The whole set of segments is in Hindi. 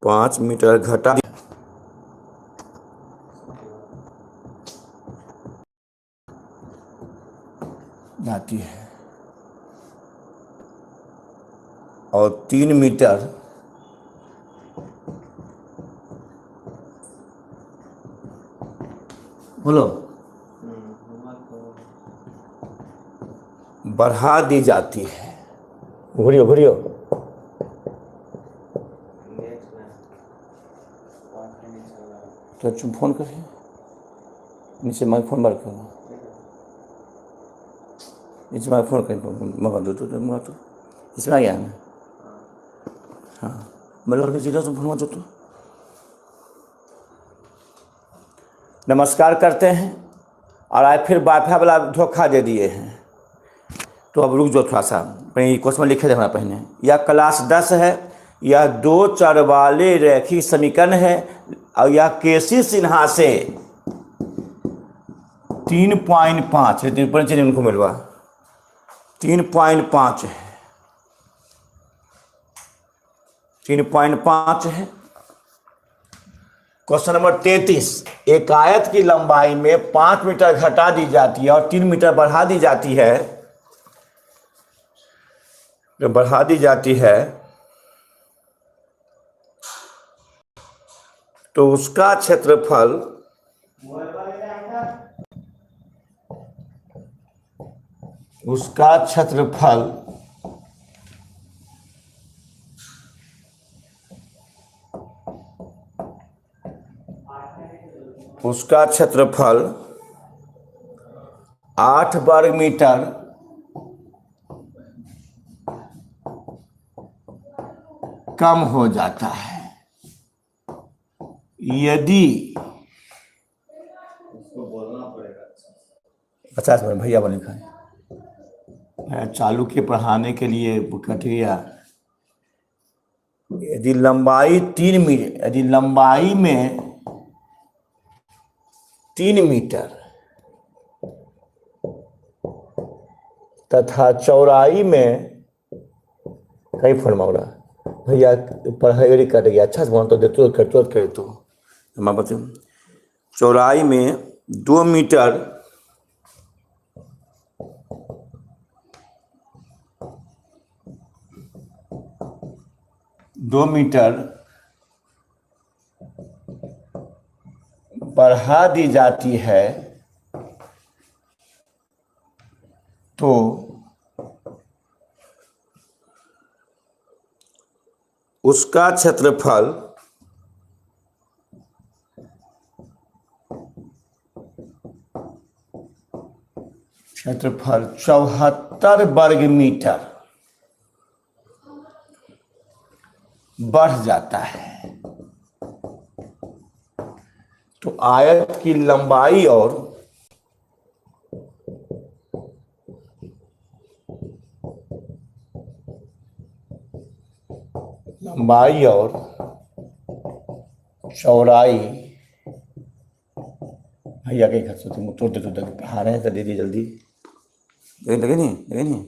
5 मीटर घटा जाती है और 3 मीटर बोलो बढ़ा दी जाती है। घुरियो घुरियो तो तुम फोन कर नीचे मैं फोन बार करना नीचे मैं फोन कर मंगा दो तो मंगा दो इसमें आ गया ना। हाँ मैं लड़के सीधा तुम फोन दो तो नमस्कार करते हैं और आज फिर वाईफाई वाला धोखा दे दिए हैं। तो अब रुक जाओ थोड़ा सा पहले क्वेश्चन लिखे थे हमारा पहले। यह क्लास 10 है, यह 2 चर वाले रैखिक समीकरण है और यह केसी सिन्हा से 3.5 उनको मिलवा 3.5 है 3.5 है। क्वेश्चन नंबर 33, एक आयत की लंबाई में 5 मीटर घटा दी जाती है और 3 मीटर बढ़ा दी जाती है। जो बढ़ा दी जाती है तो उसका क्षेत्रफल उसका क्षेत्रफल उसका क्षेत्रफल 8 वर्ग मीटर कम हो जाता है यदि 50 मिनट भैया बने खाए चालू के पढ़ाने के लिए कट गया। यदि लंबाई 3 मीटर यदि लंबाई में 3 मीटर तथा चौड़ाई में कई फोन मांग रहा भैया पढ़ाई कट गया। अच्छा से तो देते कर तो मैं बता चौड़ाई में 2 मीटर बढ़ा दी जाती है तो उसका क्षेत्रफल क्षेत्रफल 74 वर्ग मीटर बढ़ जाता है। तो आयत की लंबाई और चौड़ाई भैया के घर से तुम तोड़ दे तो पढ़ा रहे हैं तो दे दी जल्दी लगे नहीं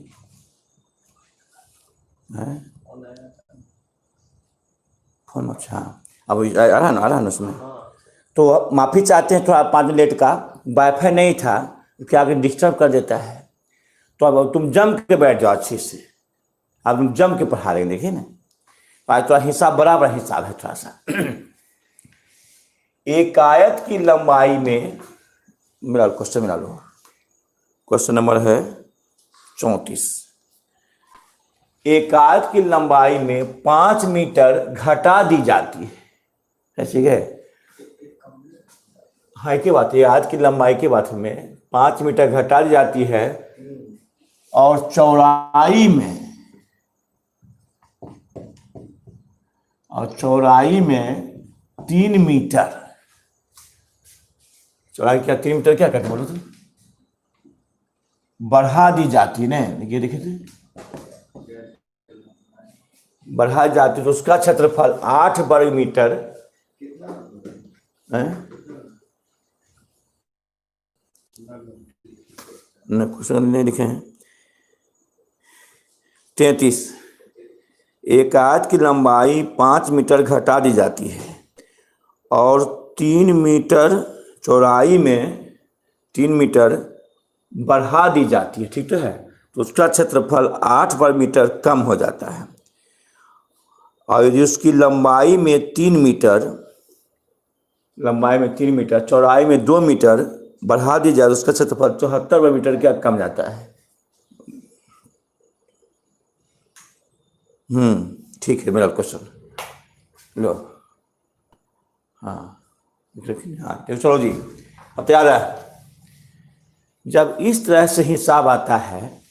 फोन। अच्छा अब आ रहा ना उसमें। तो माफ़ी चाहते हैं थोड़ा 5 मिनट का वाईफाई नहीं था क्या आगे डिस्टर्ब कर देता है। तो अब तुम जम के बैठ जाओ अच्छे से। अब तुम जम के पढ़ा रहे देखिए ना आज थोड़ा हिसाब बराबर हिसाब है थोड़ा सा। एक आयत की लंबाई में मिला क्वेश्चन मिला लो। क्वेश्चन नंबर है 34। एक आयत की लंबाई में 5 मीटर घटा दी जाती है। ठीक है हाँ की बात है आयत की लंबाई के बात में 5 मीटर घटा दी जाती है और चौड़ाई में 3 मीटर चौड़ाई क्या 3 मीटर क्या कहते बोलो तो बढ़ा दी जाती है ना। देखिए थे बढ़ा जाती तो उसका क्षेत्रफल 8 वर्ग मीटर क्वेश्चन नहीं लिखे हैं। 33 एक आयत की लंबाई 5 मीटर घटा दी जाती है और 3 मीटर चौड़ाई में 3 मीटर बढ़ा दी जाती है, ठीक तो है। तो उसका क्षेत्रफल 8 वर्ग मीटर कम हो जाता है। और यदि उसकी लंबाई में 3 मीटर चौड़ाई में 2 मीटर बढ़ा दी जाए तो उसका क्षेत्रफल 74 वर्ग मीटर क्या कम जाता है। ठीक है, मेरा क्वेश्चन लो। हाँ चलो जी, अब तैयार है। जब इस तरह से हिसाब आता है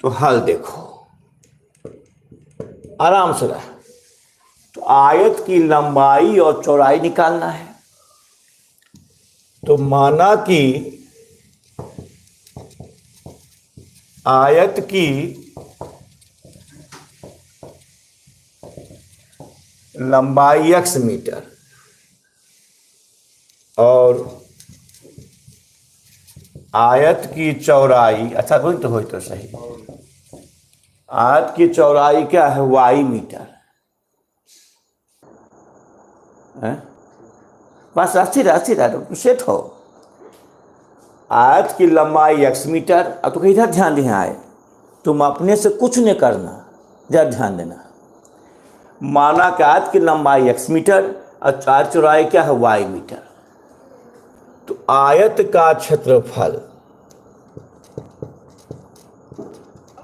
तो हल देखो, आराम से रहा। तो आयत की लंबाई और चौड़ाई निकालना है। तो माना कि आयत की लंबाई x मीटर और आयत की चौड़ाई, अच्छा कोई तो हो तो सही, आयत की चौड़ाई क्या है y मीटर है। बस अस्थिर सेट हो। आयत की लंबाई x मीटर। अब तो इधर ध्यान दें, आए तुम अपने से कुछ नहीं करना, इधर ध्यान देना। माना कि आयत की लंबाई x मीटर और आयत चौड़ाई क्या है y मीटर। तो आयत का क्षेत्रफल,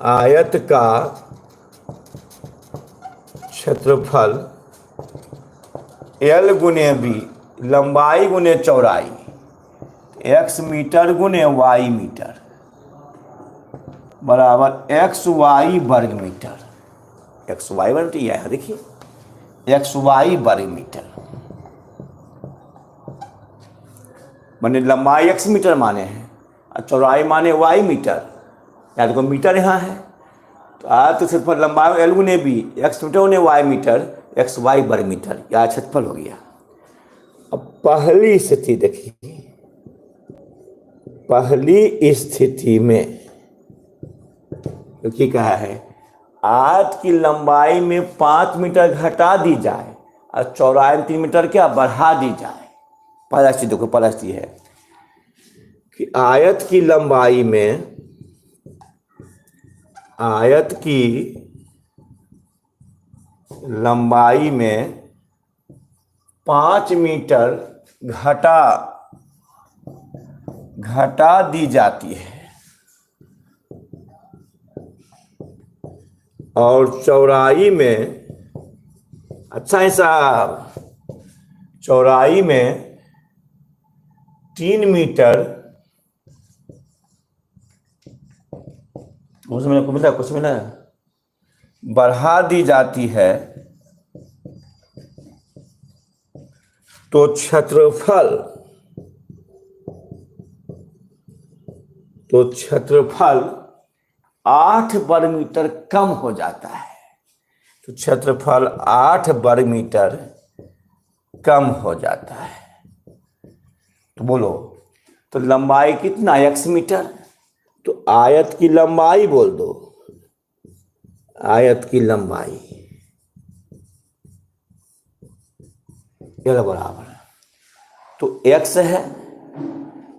आयत का क्षेत्रफल L गुने बी, लंबाई गुने चौड़ाई, x मीटर गुने y मीटर बराबर xy वर्ग मीटर। xy वर्ग तो यह है, देखिए xy वर्ग मीटर माने लंबाई x मीटर माने हैं और चौड़ाई माने y मीटर। या देखो मीटर यहाँ है तो आयत क्षेत्रफल लंबाई L गुने बी, x मीटर गुने y मीटर, xy वर्ग मीटर, यह क्षेत्रफल हो गया। अब पहली स्थिति देखिए, पहली स्थिति में क्योंकि कहा है आयत की लंबाई में 5 मीटर घटा दी जाए और चौड़ाई में 3 मीटर क्या बढ़ा दी जाए। पहला स्थिति देखो, पहला स्थिति है कि आयत की लंबाई में, आयत की लंबाई में 5 मीटर घटा दी जाती है और चौड़ाई में, अच्छा है साहब, चौड़ाई में 3 मीटर, कुछ मिला बढ़ा दी जाती है। तो क्षेत्रफल 8 वर्ग मीटर कम हो जाता है। तो क्षेत्रफल 8 वर्ग मीटर कम हो जाता है। तो बोलो, तो लंबाई कितना x मीटर, तो आयत की लंबाई बोल दो, आयत की लंबाई ये बराबर है। तो x है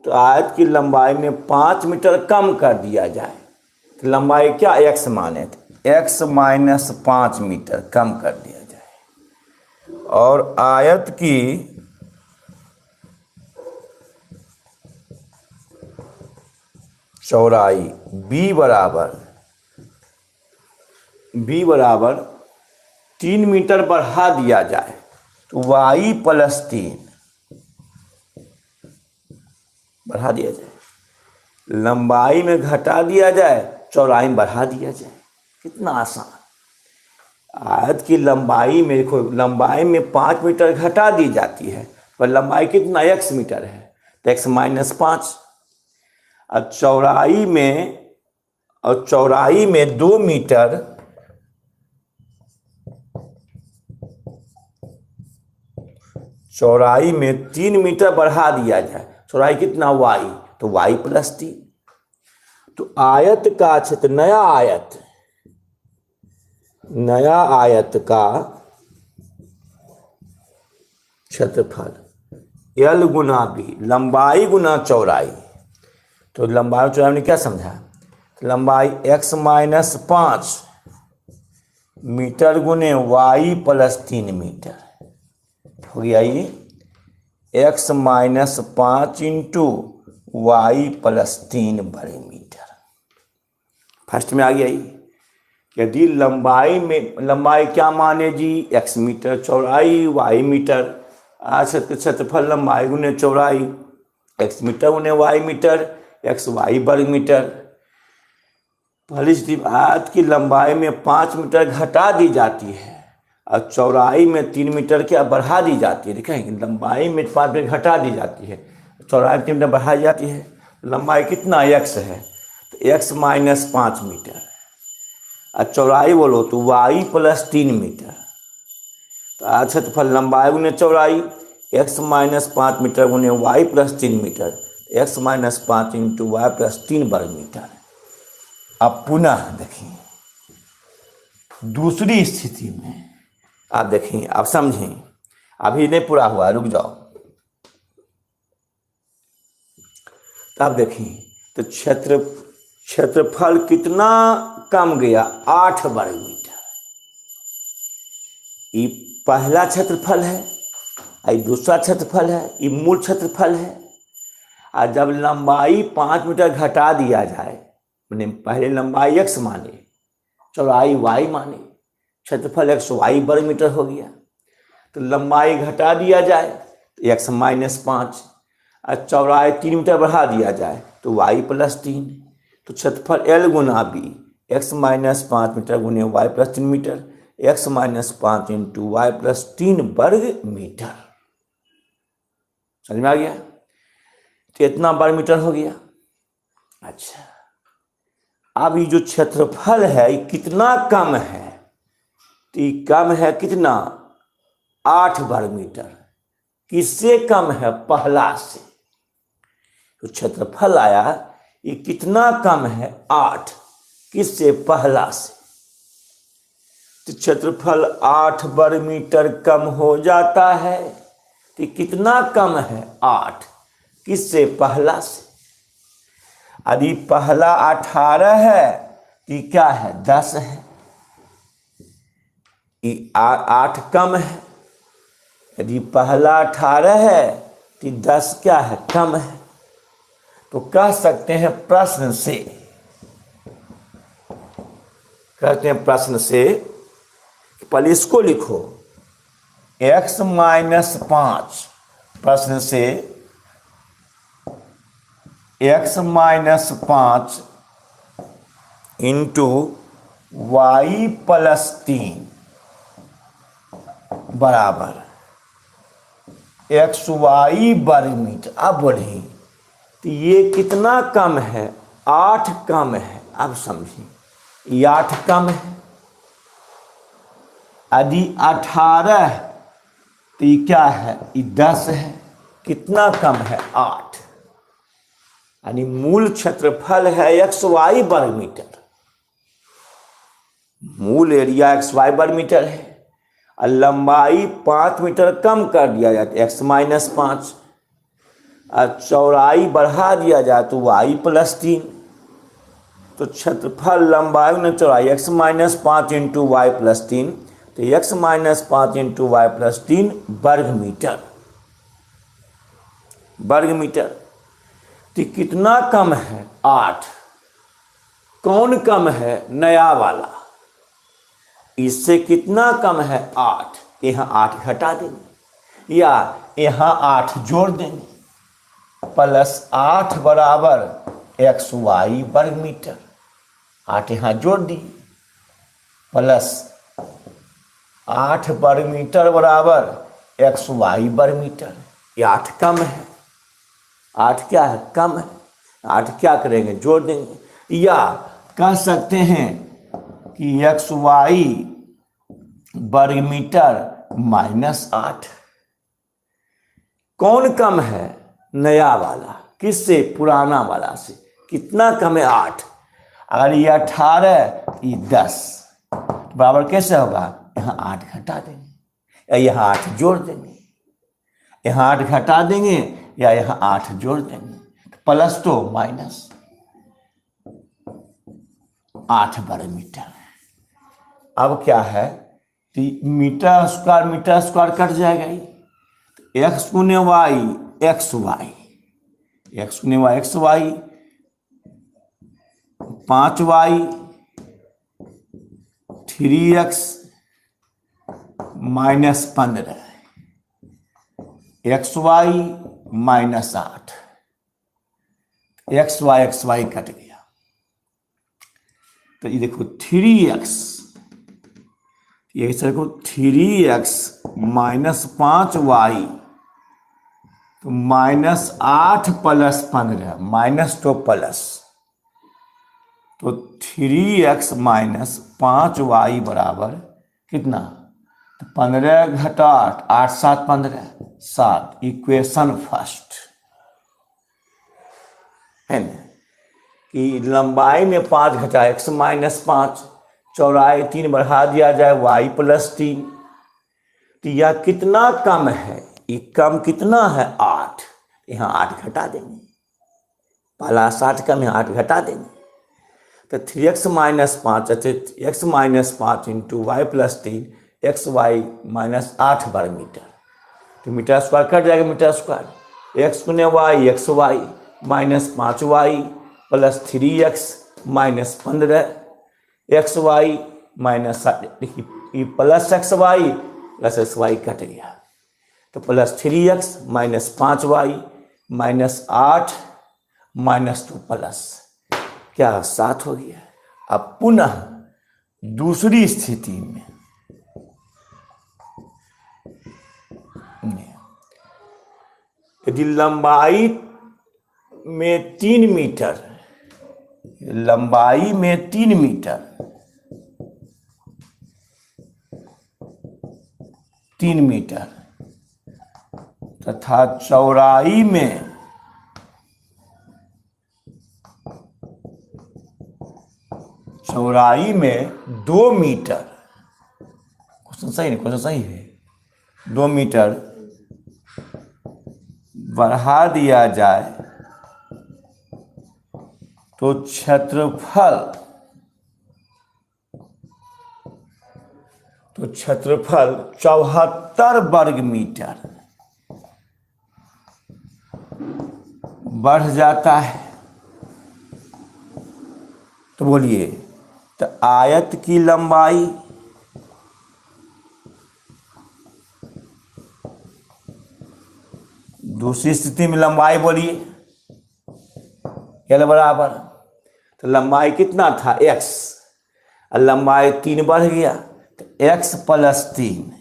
तो आयत की लंबाई में 5 मीटर कम कर दिया जाए तो लंबाई क्या x माने थे, x माइनस 5 मीटर कम कर दिया जाए और आयत की चौड़ाई b बराबर 3 मीटर बढ़ा दिया जाए तो y प्लस 3 बढ़ा दिया जाए, लंबाई में घटा दिया जाए, चौड़ाई में बढ़ा दिया जाए। कितना आसान। आयत की लंबाई में देखो, लंबाई में 5 मीटर घटा दी जाती है पर लंबाई कितना x मीटर है तो x माइनस 5। और चौड़ाई में 2 मीटर, चौड़ाई में 3 मीटर बढ़ा दिया जाए, चौड़ाई कितना y, तो y प्लस 3। तो आयत का क्षेत्र, नया आयत नया आयत का क्षेत्रफल L गुना B, लंबाई गुना चौड़ाई। तो लंबाई और चौड़ाई हमने क्या समझा? लंबाई x माइनस 5 मीटर गुने y प्लस 3 मीटर हो गया। ये x minus 5 into Y plus 3 वर्ग मीटर फर्स्ट में आ गया। ये यदि लंबाई क्या माने जी? x मीटर, चौड़ाई y मीटर। क्षेत्रफल लंबाई गुने चौड़ाई x मीटर गुने y मीटर, x y वर्ग मीटर। पहली स्थिति आयत की लंबाई में 5 मीटर घटा दी जाती है और चौड़ाई में 3 मीटर क्या बढ़ा दी जाती है। देखें, लंबाई में 5 मीटर घटा दी जाती है, चौड़ाई 3 मीटर बढ़ाई जाती है। लंबाई कितना x है? तो x माइनस 5 मीटर और चौड़ाई बोलो तो y प्लस 3 मीटर। तो क्षेत्रफल लंबाई गुने चौड़ाई x माइनस 5 मीटर गुने y plus 3 metre, x minus 5 into Y plus 3 वर्ग मीटर। अब पुनः देखिए दूसरी स्थिति में आप देखें, आप समझें, अभी नहीं पूरा हुआ, रुक जाओ। तो आप देखें तो क्षेत्रफल कितना कम गया? 8 वर्ग मीटर। ये पहला क्षेत्रफल है, ये दूसरा क्षेत्रफल है, ये मूल क्षेत्रफल है। और जब लंबाई 5 मीटर घटा दिया जाए, मैंने पहले लंबाई x माने, चौड़ाई y माने, क्षेत्रफल x y वर्ग मीटर हो गया। तो लंबाई घटा दिया जाए तो x माइनस 5 और चौड़ाई 3 मीटर बढ़ा दिया जाए तो y प्लस 3। तो क्षेत्रफल L गुना B, x माइनस 5 मीटर गुने y plus 3 metre, x minus 5 into Y plus 3 वर्ग मीटर। समझ में आ गया? तो इतना वर्ग मीटर हो गया। अच्छा, अब ये जो क्षेत्रफल है ये कितना कम है? तो ये कम है कितना? 8 वर्ग मीटर। किससे कम है? पहला से। तो क्षेत्रफल आया ये कितना कम है? 8। किससे? पहला से। तो क्षेत्रफल 8 वर्ग मीटर कम हो जाता है। तो कितना कम है? 8। किससे? पहला से। यदि पहला 18 है तो क्या है? 10 है। 8 कम है। यदि पहला 18 है तो 10 क्या है? कम है। तो कह सकते हैं प्रश्न से, कहते हैं प्रश्न से, पहले इसको लिखो x माइनस 5, प्रश्न से x minus 5 into Y plus 3 बराबर XY वर्ग मीटर। अब बढ़ी तो ये कितना कम है? 8 कम है। अब समझिए, ये 8 कम है। यदि 18 तो ये क्या है? ये 10 है। कितना कम है? 8। यानी मूल क्षेत्रफल है XY वर्ग मीटर, मूल एरिया XY वर्ग मीटर है और लंबाई 5 मीटर कम कर दिया जाता है x माइनस 5 और चौड़ाई बढ़ा दिया जाए तो y प्लस 3। तो क्षेत्रफल लंबाई में चौड़ाई x minus 5 into Y plus 3, तो x minus 5 into Y plus 3 वर्ग मीटर। वर्ग मीटर तो कितना कम है? 8। कौन कम है? नया वाला। इससे कितना कम है? 8। यहाँ 8 घटा देंगे या यहाँ 8 जोड़ देंगे। प्लस 8 बराबर XY वर्ग मीटर। 8 यहाँ जोड़ दिए, प्लस 8 वर्ग मीटर बराबर XY वर्ग मीटर। ये 8 कम है। 8 क्या है? कम है। 8 क्या करेंगे? जोड़ देंगे। या कह सकते हैं कि XY वर्ग मीटर माइनस 8। कौन कम है? नया वाला। किससे? पुराना वाला से। कितना कम है? 8। अगर ये 18 ये 10 तो बराबर कैसे होगा, यहाँ 8 घटा देंगे या यहाँ 8 जोड़ देंगे, यहाँ 8 घटा देंगे या यहाँ 8 जोड़ देंगे, प्लस तो माइनस 8 वर्ग मीटर। अब क्या है, मीटर स्क्वायर कट जाएगा ही, एक्स गुने वाई एक्स वाई, एक्स गुने Y x Y, 5y 3x minus 15, X Y minus 8, X Y cut गया। तो ये देखो 3x, ये देखो 3x माइनस 5y, तो माइनस 8 प्लस 15, माइनस तो प्लस, तो 3x माइनस 5y बराबर कितना, तो 15 घटा 8, 8 7 15, 7। इक्वेशन फर्स्ट है ना, कि लंबाई में 5 घटा x माइनस 5, चौड़ाई 3 बढ़ा दिया जाए y प्लस 3, तो यह कितना कम है, ये कम कितना है 8, यहाँ 8 घटा देंगे, पहला 60 कम है 8 घटा देंगे, तो 3x माइनस 5, अच्छा x minus 5 into Y plus 3, X Y minus 8 वर्ग मीटर, तो मीटर स्क्वायर कट जाएगा, मीटर स्क्वायर, एक्स गुने Y x Y minus 5y plus 3x minus 15, X Y minus, देखिए प्लस एक्स वाई कट गया, तो plus 3x minus 5y minus 8 minus 2 plus क्या 7 हो गया। अब पुनः दूसरी स्थिति में यदि लंबाई में 3 मीटर, लंबाई में 3 मीटर, 3 मीटर तथा चौड़ाई में 2 मीटर, क्वेश्चन सही नहीं, क्वेश्चन सही है, 2 मीटर बढ़ा दिया जाए तो क्षेत्रफल 74 वर्ग मीटर बढ़ जाता है। तो बोलिए, तो आयत की लंबाई दूसरी स्थिति में लंबाई बोलिए एल बराबर, तो लंबाई कितना था x, और लंबाई 3 बढ़ गया, तो x प्लस 3,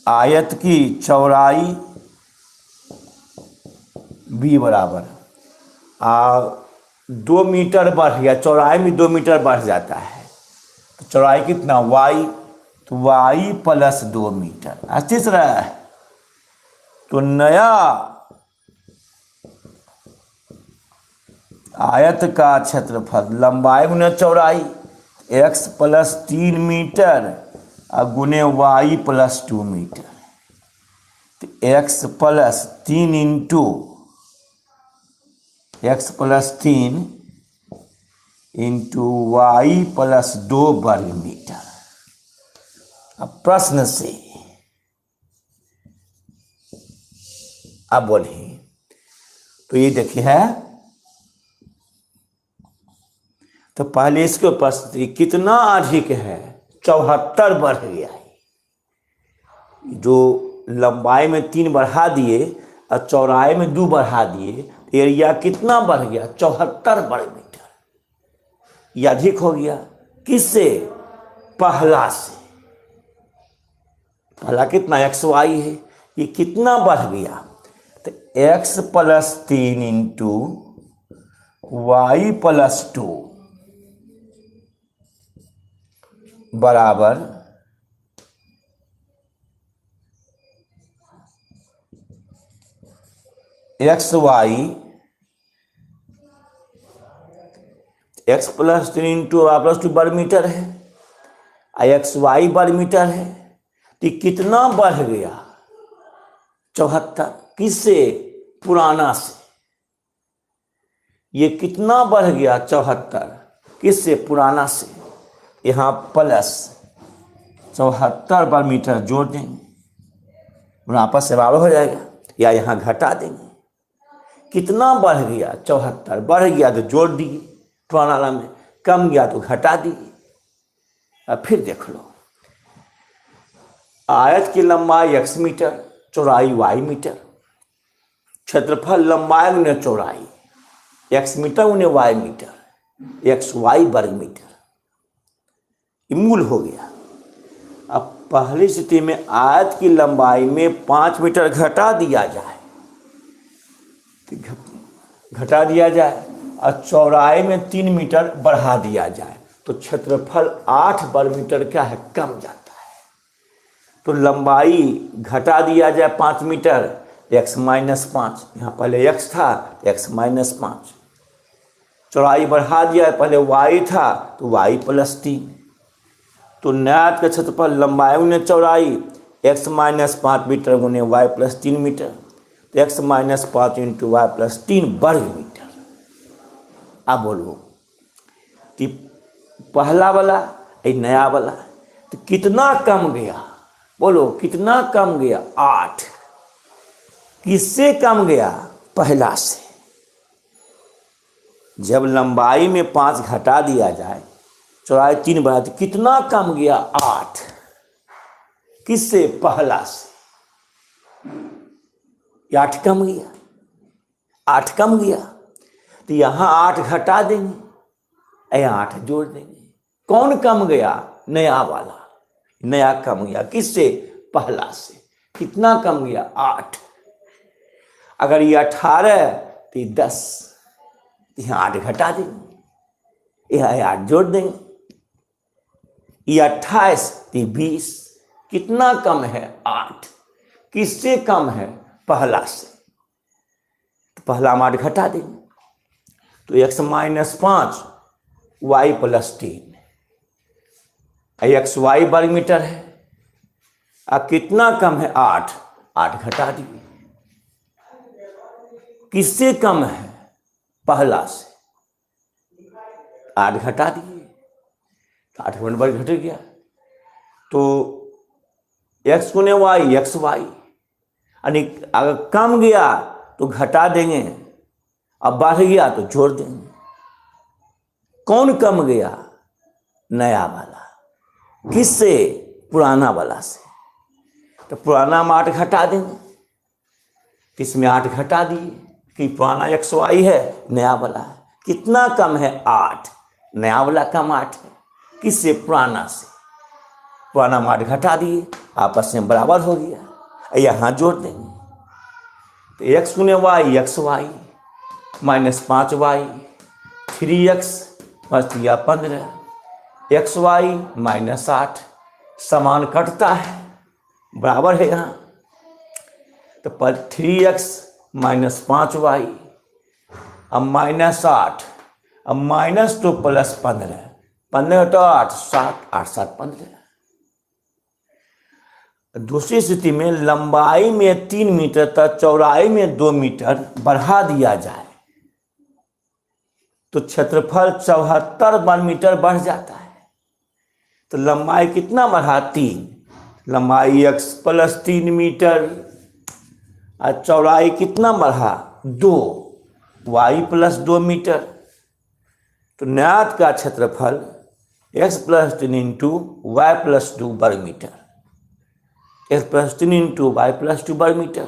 आयत की चौड़ाई b बराबर 2 मीटर बढ़ गया, चौड़ाई में 2 मीटर बढ़ जाता है, तो चौड़ाई कितना y, तो y प्लस 2 मीटर। तीसरा है, तो नया आयत का क्षेत्रफल लंबाई गुने चौड़ाई x प्लस 3 मीटर और गुने y प्लस 2 मीटर, तो x plus 3 into x plus 3 into Y plus 2 वर्ग मीटर। अब प्रश्न से अब बोलिए, तो ये देखिए है, तो पहले इसके उपस्थिति कितना अधिक है, 74 बढ़ गया है, जो लंबाई में 3 बढ़ा दिए और चौड़ाई में 2 बढ़ा दिए, एरिया कितना बढ़ गया, 74 वर्ग मीटर, ये अधिक हो गया। किससे, पहला से, पहला कितना एक्स वाई है, ये कितना बढ़ गया, तो x plus 3 into Y plus 2 बराबर X Y, X plus 3 into Y plus 2 वर्ग मीटर है, एक्स वाई वर्ग मीटर है। तो कितना बढ़ गया? 74। किससे? पुराना से। ये कितना बढ़ गया? 74। किससे? पुराना से। यहाँ प्लस 74 वर्ग मीटर जोड़ देंगे, आपस से बराबर हो जाएगा, या यहाँ घटा देंगे। कितना बढ़ गया? 74। बढ़ गया तो जोड़ दिए पुराना वाला में, कम गया तो घटा दिए। अब फिर देख लो, आयत की लंबाई x मीटर, चौड़ाई y मीटर, क्षेत्रफल लंबाई गुने चौड़ाई, x मीटर गुने y मीटर, xy वर्ग मीटर, मूल हो गया। अब पहली स्थिति में आयत की लंबाई में 5 मीटर घटा दिया जाए, घटा दिया जाए, और चौड़ाई में 3 मीटर बढ़ा दिया जाए, तो क्षेत्रफल 8 वर्ग मीटर क्या है? कम जाता है। तो लंबाई घटा दिया जाए 5 मीटर, x माइनस 5, यहाँ पहले x था, x माइनस 5। चौड़ाई बढ़ा दिया, पहले y था तो y प्लस 3। तो नया का क्षेत्रफल लंबाई गुने चौड़ाई, x माइनस 5 मीटर गुने y प्लस 3 मीटर, तो x minus 5 into Y plus 3 वर्ग मीटर। अब बोलो कि पहला वाला नया वाला तो कितना कम गया? बोलो कितना कम गया? 8। किससे कम गया? पहला से। जब लंबाई में 5 घटा दिया जाए, चौड़ाई 3 बढ़ा, तो कितना कम गया? 8। किससे? पहला से। 8 कम गया, 8 कम गया, तो यहाँ 8 घटा देंगे, यहाँ 8 जोड़ देंगे। कौन कम गया? नया वाला। नया कम गया किससे? पहला से। कितना कम गया? 8। अगर ये 18 तो ये 10, यहाँ 8 घटा देंगे, यहाँ 8 जोड़ देंगे। ये 28 तो 20। कितना कम है? 8। किससे कम है? पहला से। तो पहला हम 8 घटा देंगे, तो x minus 5 Y plus 3, X Y वर्ग मीटर है। अब कितना कम है? 8। 8 घटा दिए। किससे कम है? पहला से। 8 घटा दिए, तो 8 वर्ग घट गया, तो x गुने वाई, एक्स वाई। यानी अगर कम गया तो घटा देंगे, अब बढ़ गया तो जोड़ देंगे। कौन कम गया? नया वाला। किससे? पुराना वाला से। तो पुराना में 8 घटा देंगे, इसमें 8 घटा दिए कि पुराना एक्स वाई है, नया वाला है। कितना कम है? 8। नया वाला कम 8 है। किससे? पुराना से। पुराना में 8 घटा दिए, आपस में बराबर हो गया, यहाँ जोड़ देंगे। तो एक्स गुने Y, x Y minus 5 Y, 3x बच गया 15, एक्स वाई माइनस 8, समान कटता है, बराबर है यहाँ। तो पर 3x माइनस 5 वाई, अब माइनस 8, अब माइनस 2 प्लस 15, 15 तो 8, 7, 8 7 15। दूसरी स्थिति में लंबाई में 3 मीटर तक, चौड़ाई में 2 मीटर बढ़ा दिया जाए, तो क्षेत्रफल 74 वर्ग मीटर बढ़ जाता है। तो लंबाई कितना बढ़ा? 3। लंबाई x प्लस 3 मीटर, और चौड़ाई कितना बढ़ा? 2, y प्लस 2 मीटर। तो न्यात का क्षेत्रफल x plus 3 into Y plus 2 वर्ग metre, x plus 3 into Y plus 2 वर्ग मीटर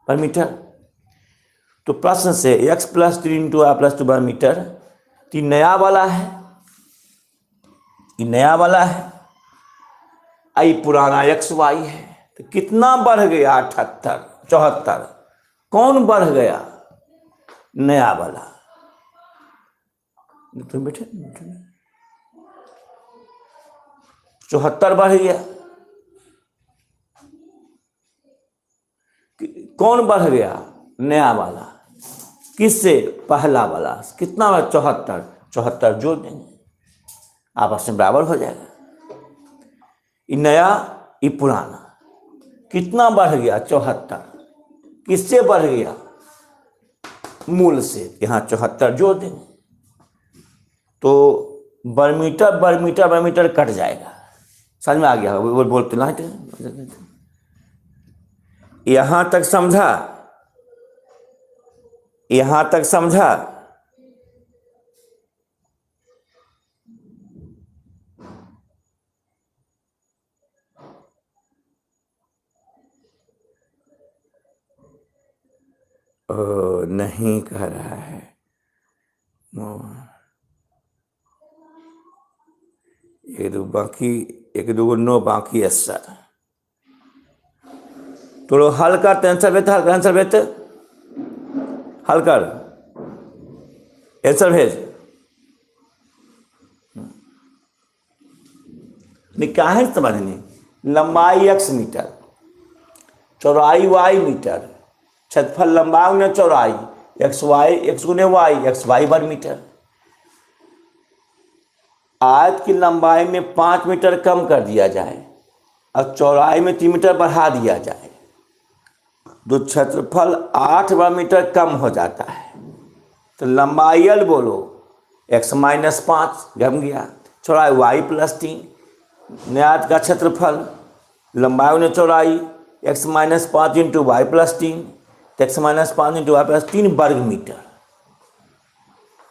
पर मीटर। तो प्रश्न से x plus 3 into Y plus 2 वर्ग मीटर, तो नया वाला है, ये नया वाला है, आई पुराना एक्स वाई है। तो कितना बढ़ गया? 78, 74। कौन बढ़ गया? नया वाला। तो बेटे 74 बढ़ गया। कौन बढ़ गया? नया वाला। किससे? पहला वाला। कितना हुआ? 74। 74 जोड़ देंगे, आपस में बराबर हो जाएगा। ये नया, ये पुराना, कितना बढ़ गया? 74। किससे बढ़ गया? मूल से। यहाँ 74 जोड़ देंगे तो बर्मीटर बर्मीटर बर्मीटर कट जाएगा। समझ में आ गया? बोलते ना, यहां तक समझा? यहां तक समझा? नहीं कह रहा है। एक दो बाकी, एक दो नो बाकी है सर। तो हल कर, आंसर भेज, आंसर भेज, हल कर, आंसर भेज। निकाह समझने, लंबाई x मीटर, चौड़ाई y मीटर, क्षेत्रफल लंबाई गुने चौड़ाई, एक्स गुने वाई, एक्स वाई वर्ग मीटर। आयत की लंबाई में 5 मीटर कम कर दिया जाए और चौड़ाई में 3 मीटर बढ़ा दिया जाए, तो क्षेत्रफल 8 वर्ग मीटर कम हो जाता है। तो लंबाई l बोलो, x माइनस 5 घम गया, चौड़ाई y प्लस 3, आयत का क्षेत्रफल लंबाई गुने चौड़ाई x minus 5 into Y plus 3, x minus 5 into Y plus 3 वर्ग मीटर।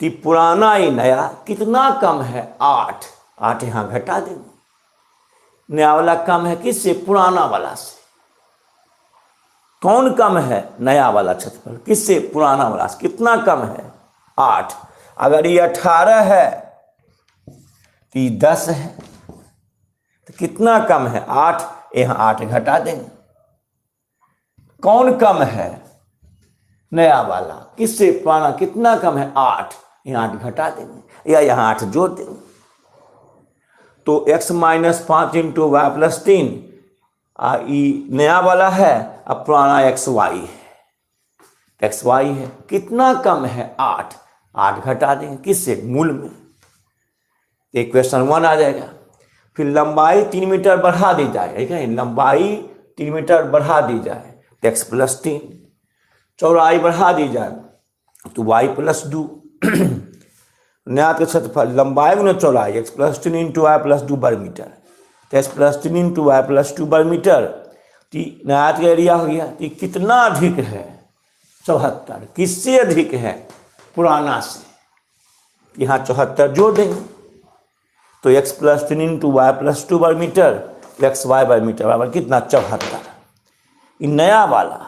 तो पुराना ही नया कितना कम है? 8। 8 यहाँ घटा देंगे। नया वाला कम है किससे? पुराना वाला से। कौन कम है? नया वाला क्षेत्रफल। किससे? पुराना वाला से। कितना कम है? 8। अगर ये 18 है तो ये 10 है, तो कितना कम है? 8। यहाँ 8 घटा देंगे। कौन कम है? नया वाला। किससे? पुराना। कितना कम है? 8। यहाँ 8 घटा देंगे या यहाँ 8 जोड़ देंगे। तो x minus 5 into Y plus 3 नया वाला है, अब पुराना एक्स वाई है, एक्स वाई है। कितना कम है? 8। 8 घटा देंगे किससे? मूल में। इक्वेशन 1 आ जाएगा। फिर लंबाई 3 मीटर बढ़ा दी जाए, ठीक है, लंबाई 3 मीटर बढ़ा दी जाए तो एक्स प्लस 3, चौड़ाई बढ़ा दी जाए तो वाई प्लस 2, नया के क्षेत्रफल लंबाई गुना चौड़ाई X plus 3 into Y plus 2 वर्ग मीटर, तो X plus 3 into Y plus 2 वर्ग मीटर। नया का एरिया हो गया। तो कितना अधिक है? 74। किससे अधिक है? पुराना से। यहाँ 74 जोड़ देंगे तो X plus 3 into Y plus 2 वर्ग मीटर, एक्स वाई वर्ग मीटर बराबर कितना? 74। ये नया वाला,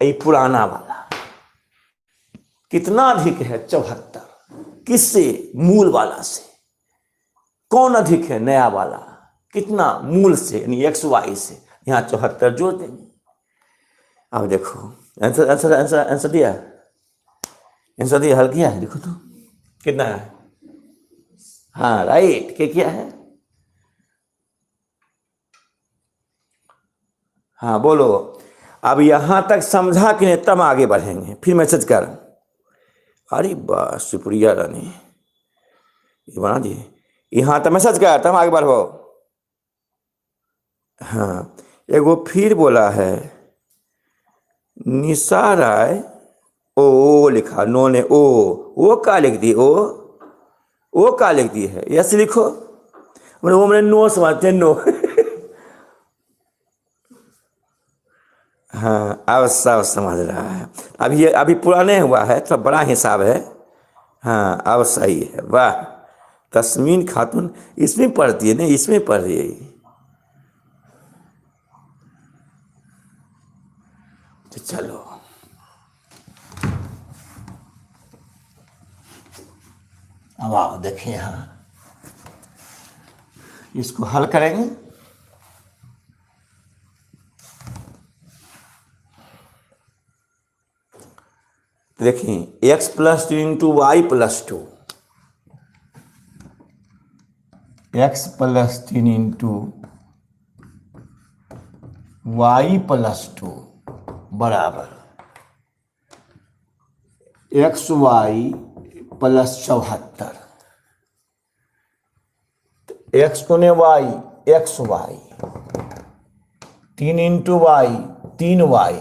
ये पुराना वाला कितना अधिक है? 74। किससे? मूल वाला से। कौन अधिक है? नया वाला। कितना? मूल से, यानी एक्स वाई से। यहाँ 74 जोड़ देंगे। अब देखो आंसर आंसर आंसर आंसर दिया, आंसर दिया, हल किया है। देखो तो कितना है? हाँ राइट, क्या है? हाँ बोलो। अब यहां तक समझा कि नहीं, तब आगे बढ़ेंगे। फिर मैसेज कर। अरे बस सुप्रिया रानी ये बना दिए। यहाँ तक मैसेज कर, तब आगे बढ़ो। हाँ एगो फिर बोला है निशा राय, ओ लिखा, नो ने ओ का लिख दी, ओ का लिख दी है, यस लिखो। वो मैंने नो समझते, नो। हाँ अब सब समझ रहा है। अभी ये अभी पुराने हुआ है, थोड़ा बड़ा हिसाब है। हाँ अब सही है, वाह। तस्मीन खातून इसमें पढ़ती है ना, इसमें पढ़ रही है। तो चलो अब आओ देखिए, यहाँ इसको हल करेंगे। देखिए X plus 3 into Y plus 2, X plus 3 into Y plus 2 बराबर XY प्लस 74, एक्स गुने Y XY, 3 into Y 3y,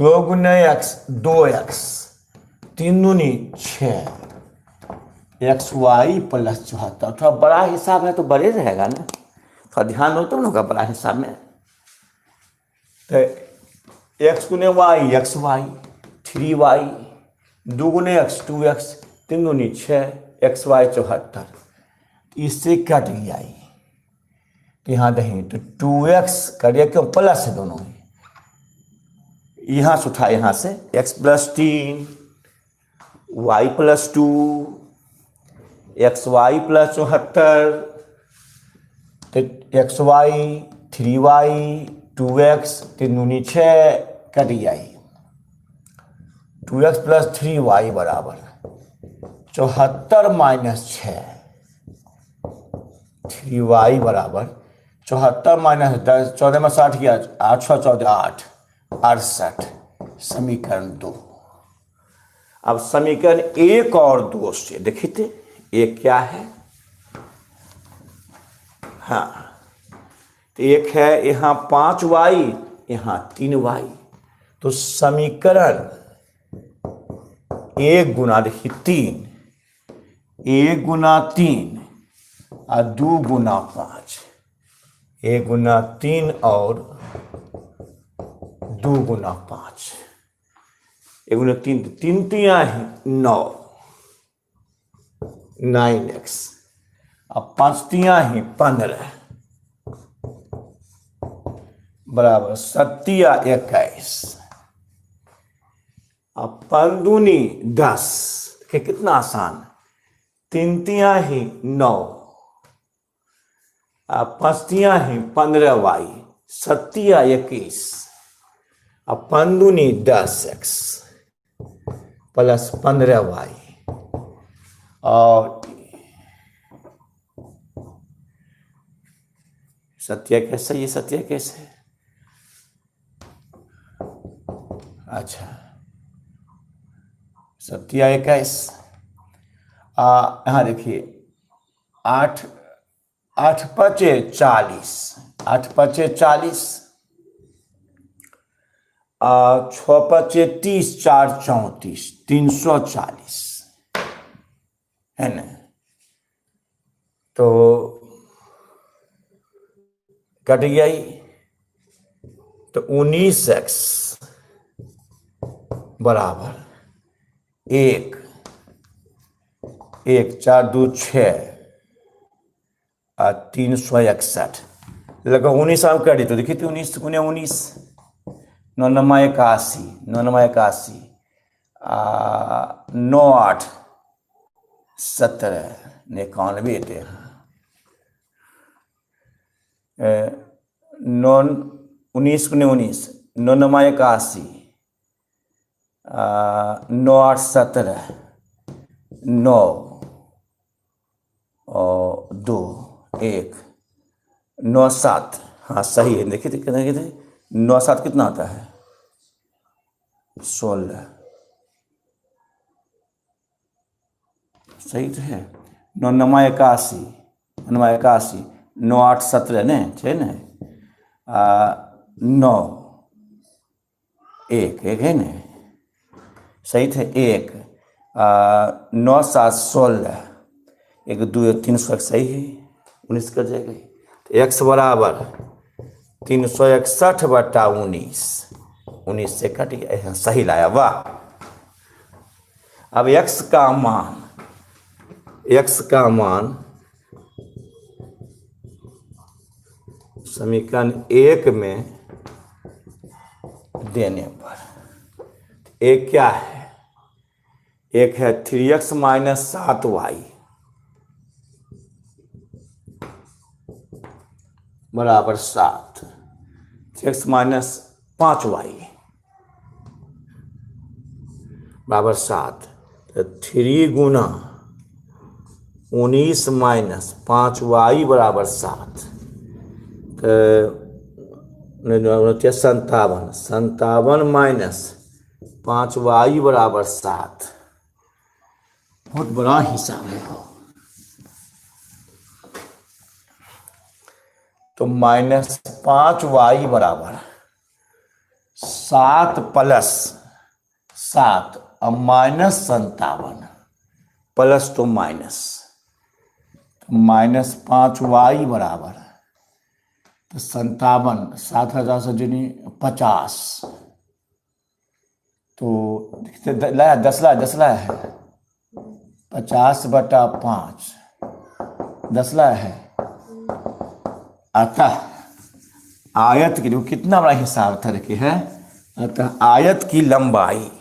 2 गुने x 2x, 3 दूनी 6, XY प्लस 74। थोड़ा बड़ा हिसाब है तो बड़े रहेगा ना, थोड़ा ध्यान दो तो होगा बड़ा हिसाब में। तो x गुने वाई XY, 3y, 2 गुने x 2x, 3 दूनी 6, XY 74, इससे कट गया ये, तो यहाँ नहीं तो 2x करिए क्यों, प्लस है दोनों ही, यहाँ से उठा, यहाँ से x plus 3, y plus 2, XY plus 74, तो XY 3y 2x 3 दूनी 6 कट गया, 2x प्लस 3y बराबर 74 माइनस 6, 3y बराबर 74 माइनस 10, 14 में 60 किया, 8 6 14 8, 68, समीकरण 2। अब समीकरण 1 और 2 से देखिए थे एक क्या है, हाँ तो एक है यहाँ 5y, यहाँ 3y, तो समीकरण 1 गुना देखिए 3, 1 गुना 3 और 2 गुना 5, 1 गुना 3 और 2 गुना 5, 1 गुना 3, 3 तिया है 9, 9x, अब 5 तिया है 15 बराबर 7 21, अब 5 दूनी 10, कितना आसान, 3 तिया है 9, अब 5 तिया है 15y, 7 21, अब 5 दूनी 10x प्लस 15y, और 7 कैसे, ये 7 कैसे, अच्छा 7 21, यहाँ देखिए 8 8 5 40, 8 5 40, 6 5 30, 4 34, 340 है ना, तो कट गया ही, तो 19x बराबर 1, 4 2 6 और 361 लगा 19 आप कर दी, तो देखिए 19 गुने 19, 9 9 81, 9 9 81, 9 8 17, 91 थे, 9 19 गुने 19, 9 9 81, 9 8 17, 9 और 2 1, 9 7, हाँ सही है, देखिए कितना, 9 7 कितना आता है 16, सही तो है, 9 9 81, 9 81, 9 8 17 ने है ना, 9 1 1 है ना, सही थे 1, 9 7 16, 1 2 300 सही है, 19 कर जाएगा, तो x बराबर 361 बटा 19, 19 से कट गया, सही लाया, वाह। अब x का मान समीकरण 1 में देने पर एक क्या है, एक है 3x माइनस 7y बराबर 7, 3x माइनस 5y बराबर 7, तो 3 गुना 19 माइनस 5y बराबर 7, तो 57 माइनस 5y बराबर 7। बहुत बड़ा हिसाब है वो। तो -5y बराबर 7 प्लस 7 और -57 प्लस तो माइनस, -5y बराबर तो 57, 7,000 से जनी 50। तो लाया 10 लाया है, 50/5 10 लाया है। अतः आयत की, कितना बड़ा हिसाब था देखिए है। अतः आयत की लंबाई,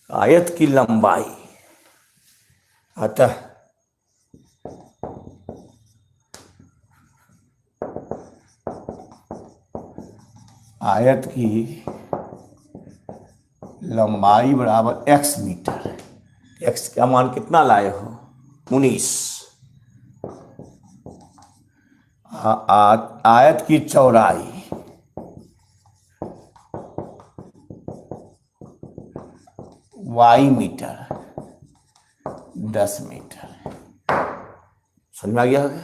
आयत की लंबाई, अतः आयत की लंबाई बराबर x मीटर। x का मान कितना लाए हो? 19। आयत की चौड़ाई, y मीटर 10 मीटर। समझ में आ गया होगा?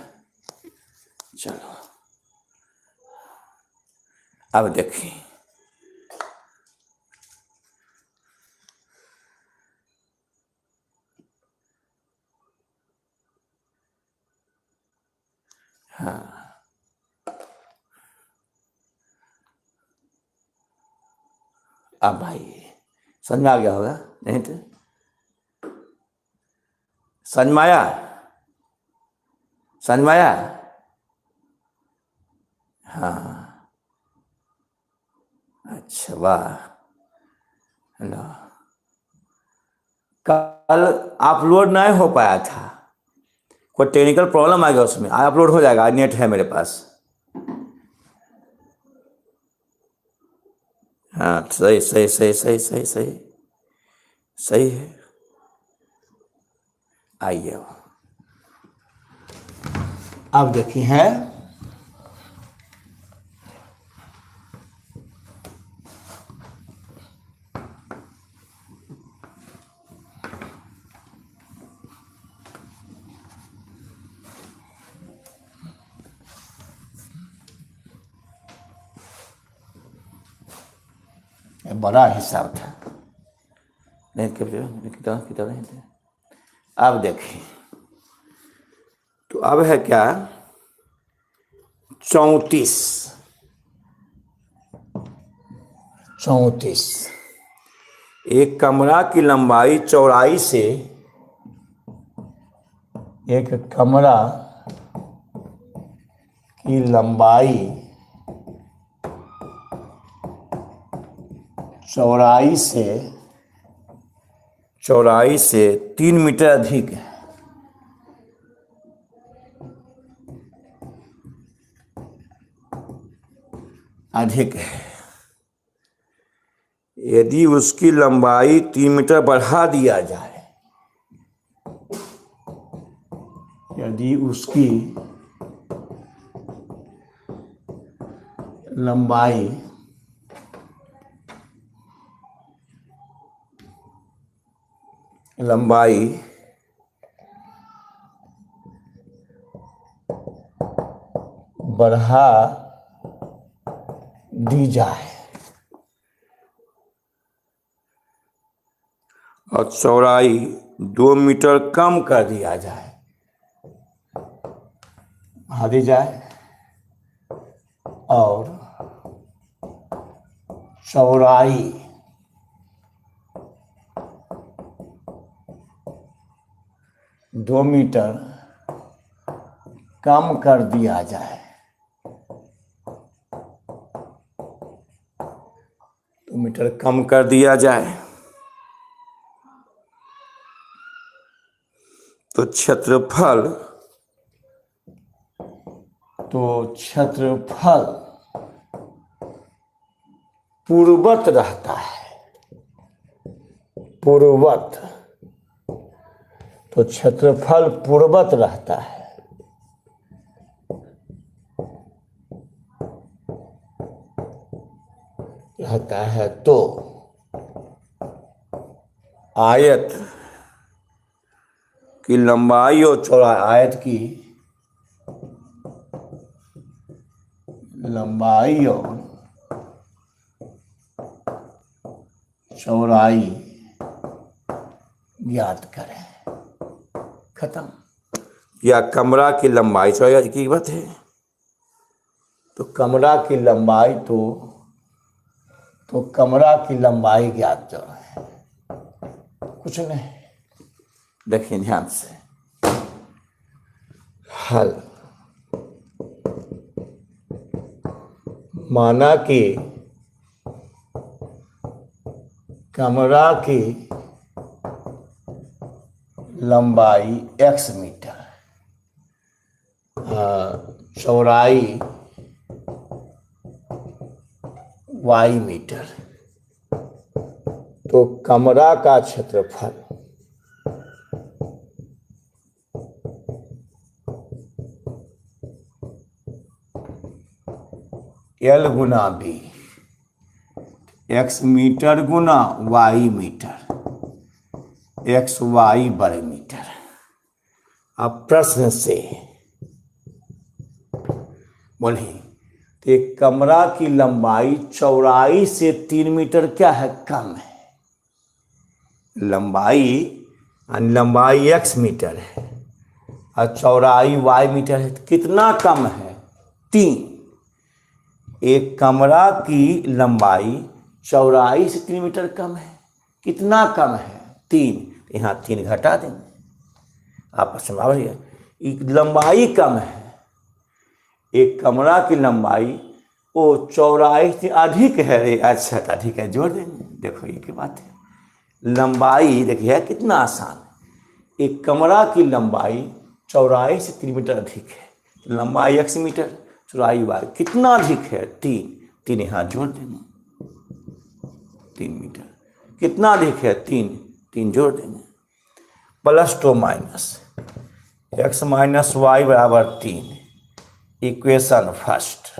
चलो अब देखिए, हाँ अब भाई समझ में आ गया होगा, नहीं तो समझ में आया? समझ में आया? हाँ अच्छा वाह। हेलो, कल अपलोड नहीं हो पाया था, कोई टेक्निकल प्रॉब्लम आ गया उसमें। आज अपलोड हो जाएगा, आज नेट है मेरे पास। हाँ सही सही सही सही सही सही सही है। आइए अब देखिए है, बड़ा हिसाब था, नहीं कितना नहीं थे। अब देखिए, तो अब है क्या, 34। एक कमरा की लंबाई चौड़ाई से, एक कमरा की लंबाई चौड़ाई से 3 मीटर अधिक है। यदि उसकी लंबाई 3 मीटर बढ़ा दिया जाए, यदि उसकी लंबाई बढ़ा दी जाए और चौड़ाई 2 मीटर कम कर दिया जाए, बढ़ा दी जाए और चौड़ाई 2 मीटर कम कर दिया जाए, 2 मीटर कम कर दिया जाए, तो क्षेत्रफल पूर्ववत रहता है, तो क्षेत्रफल पूर्ववत रहता है। कहता है तो आयत की लंबाई और चौड़ाई, आयत की लंबाई और चौड़ाई ज्ञात करें। खत्म। या कमरा की लंबाई चौड़ाई की बात है, तो कमरा की लंबाई तो कमरा की लंबाई ज्ञात जो है, कुछ नहीं। देखिए ध्यान से, हल। माना कि कमरा की लंबाई x मीटर, चौड़ाई y मीटर, तो कमरा का क्षेत्रफल L गुना B, x मीटर गुना y मीटर, XY वर्ग मीटर। अब प्रश्न से बोलिए, तो कमरा की लंबाई चौड़ाई से 3 मीटर क्या है, कम है। लंबाई x मीटर है और चौड़ाई y मीटर है, तो कितना कम है, 3। एक कमरा की लंबाई चौड़ाई से 3 मीटर कम है, कितना कम है, 3। यहाँ 3 घटा देंगे, आपस में बढ़िया। लंबाई कम है, एक कमरा की लंबाई वो चौड़ाई से अधिक है, अच्छा अधिक है, जोड़ देंगे। देखो ये की बात है, लंबाई देखिए कितना आसान है। एक कमरा की लंबाई चौड़ाई से 3 मीटर अधिक है, लंबाई x मीटर, चौड़ाई y, कितना अधिक है, 3 यहाँ जोड़ देंगे, 3 मीटर। कितना अधिक है, 3 जोड़ देंगे, plus to minus x minus Y बराबर 3, equation first,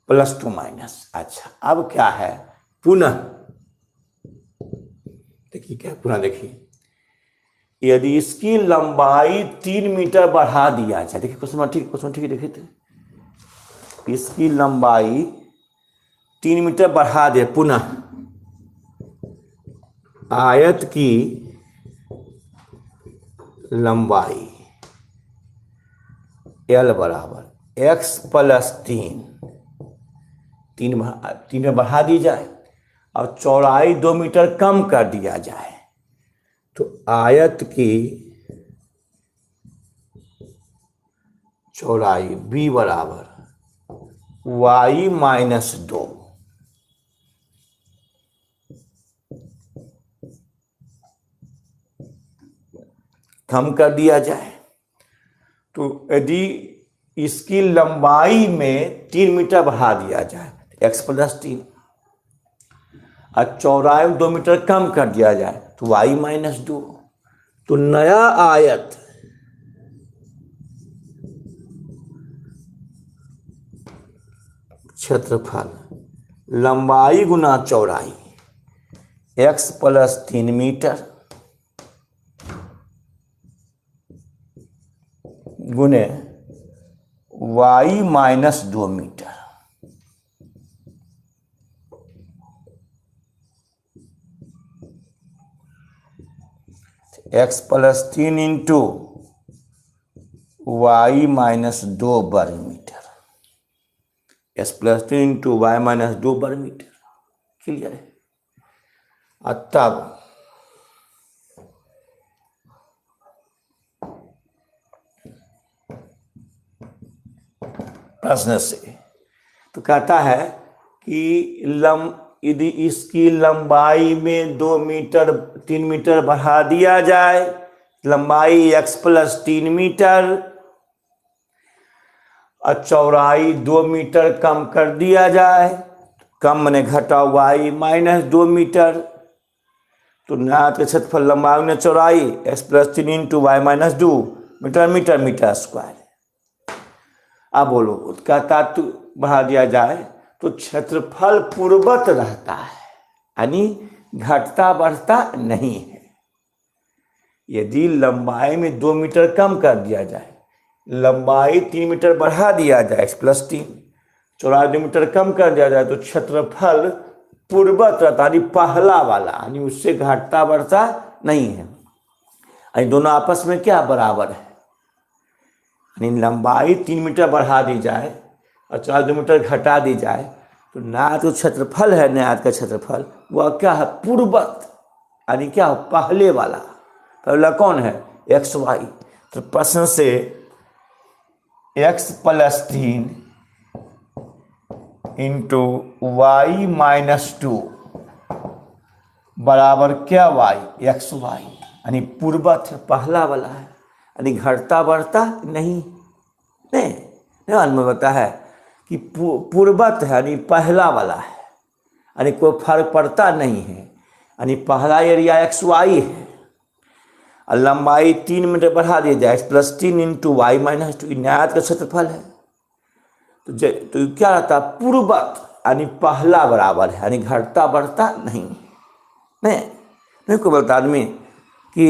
plus to minus. अच्छा अब क्या है, पुनः देखिए क्या, पुनः देखिए, यदि इसकी लंबाई 3 मीटर बढ़ा दिया जाए, देखिए क्वेश्चन ठीक है, देखिए तो इसकी लंबाई 3 मीटर बढ़ा दे, पुनः आयत की लंबाई L बराबर x प्लस 3 में बढ़ा दी जाए और चौड़ाई 2 मीटर कम कर दिया जाए, तो आयत की चौड़ाई b बराबर y माइनस 2, कम कर दिया जाए। तो यदि इसकी लंबाई में 3 मीटर बढ़ा दिया जाए, x प्लस 3, और चौड़ाई 2 मीटर कम कर दिया जाए, तो y माइनस 2, तो नया आयत क्षेत्रफल लंबाई गुना चौड़ाई x प्लस 3 मीटर गुने y minus 2 metre, x plus 3 into y minus 2 वर्ग metre, x plus 3 into y minus 2 वर्ग मीटर। क्लियर है। और तब प्रश्न से तो कहता है कि यदि इसकी लंबाई में 3 मीटर बढ़ा दिया जाए, लंबाई x प्लस 3 मीटर और चौड़ाई 2 मीटर कम कर दिया जाए, कम मैंने घटा y माइनस 2 मीटर, तो नया क्षेत्रफल लंबाई में चौड़ाई x plus 3 into Y minus 2 metre square. अब बोलो, कहता तो बढ़ा दिया जाए तो क्षेत्रफल पूर्वत रहता है, यानी घटता बढ़ता नहीं है। यदि लंबाई में 2 मीटर कम कर दिया जाए, लंबाई 3 मीटर बढ़ा दिया जाए +3, चौड़ाई 2 मीटर कम कर दिया जाए, तो क्षेत्रफल पूर्वत रहता, यानी पहला वाला, यानी उससे घटता बढ़ता नहीं है। यानी दोनों आपस में क्या बराबर है, यानी लंबाई 3 मीटर बढ़ा दी जाए और चौड़ाई 2 मीटर घटा दी जाए, तो नाद का क्षेत्रफल है, नाद का क्षेत्रफल वह क्या है, पूर्वत, यानी क्या, पहले वाला। पहला कौन है, एक्स वाई। तो प्रश्न से x+3 इंटू वाई -2 बराबर क्या, y, एक्स वाई, यानी पूर्वत है, पहला वाला है, यानी घटता बढ़ता नहीं। नहीं में बता है कि पूर्वत है, यानी पहला वाला है, यानी कोई फर्क पड़ता नहीं है, यानी पहला एरिया एक्स वाई है और लंबाई 3 मीटर बढ़ा दिया जाए, +3 इंटू वाई -2 न्यायत का क्षेत्रफल है। तो क्या रहता, पूर्वत, यानी पहला बराबर है, यानी घटता बढ़ता नहीं। नहीं कोई बोलता आदमी कि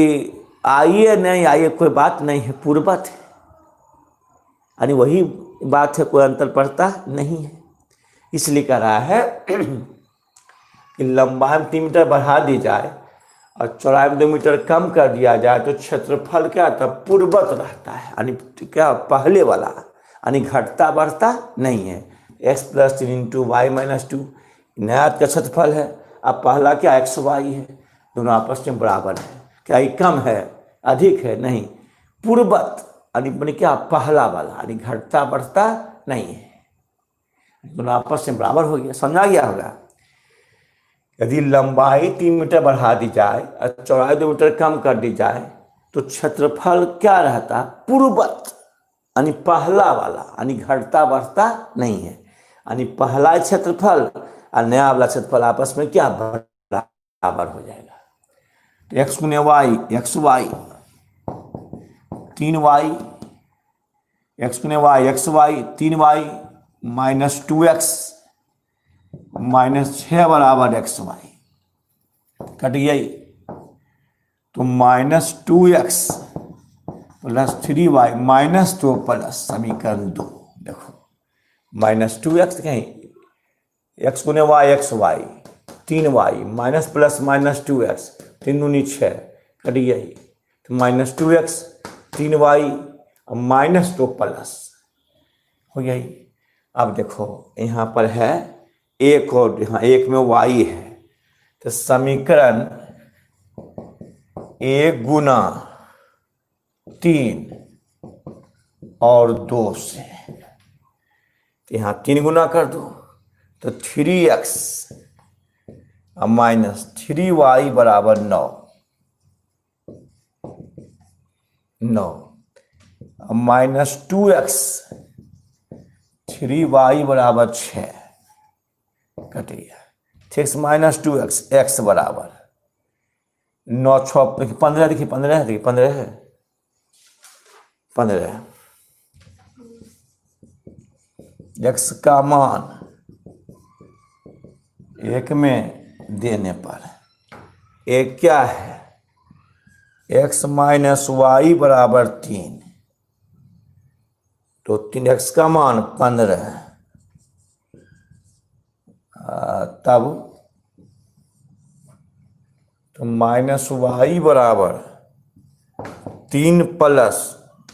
आइए नहीं आइए, कोई बात नहीं है, पूर्वत है, यानी वही बात है, कोई अंतर पड़ता नहीं है। इसलिए कह रहा है कि लंबाई में 3 मीटर बढ़ा दी जाए और चौड़ाई में 2 मीटर कम कर दिया जाए, तो क्षेत्रफल क्या था, पूर्वत रहता है, यानी क्या, पहले वाला, यानी घटता बढ़ता नहीं है। x+3 इंटू वाई -2 न्यायत का क्षेत्रफल है। अब पहला क्या, एक्स वाई है, दोनों आपस में बराबर है। क्या ये कम है, अधिक है, नहीं, पूर्वत, यानी क्या, पहला वाला, यानी घटता बढ़ता नहीं है, दोनों आपस में बराबर हो गया। समझा गया होगा। यदि लंबाई 3 मीटर बढ़ा दी जाए और चौड़ाई 2 मीटर कम कर दी जाए, तो क्षेत्रफल क्या रहता, पूर्वत, यानी पहला वाला, यानी घटता बढ़ता नहीं है, यानी पहला क्षेत्रफल और नया वाला क्षेत्रफल आपस में क्या, बराबर हो जाएगा। तो एक्स गुने Y, x Y 3y, x गुने Y, x Y 3y -2x -6 बराबर एक्स वाई, कट गया। तो -2x + 3y -2 प्लस समीकरण 2, देखो -2x कहीं, एक्स गुने Y, x Y 3y minus plus -2x 3 दूनी 6, कट गया। तो -2x 3y -2 प्लस हो गया। अब देखो यहाँ पर है एक और यहाँ एक में y है, तो समीकरण 1 गुना 3 और 2 से, तो यहाँ 3 गुना कर दो, तो 3x -3y बराबर 9 -2x 3y बराबर 6, कट गया। ठीक, -2x x बराबर 9 6 15, देखिए 15 देखिए 15 है, 15 x का मान 1 में देने पर एक क्या है, x -y बराबर 3, तो 3x का मान 15, तब तो -y बराबर 3 प्लस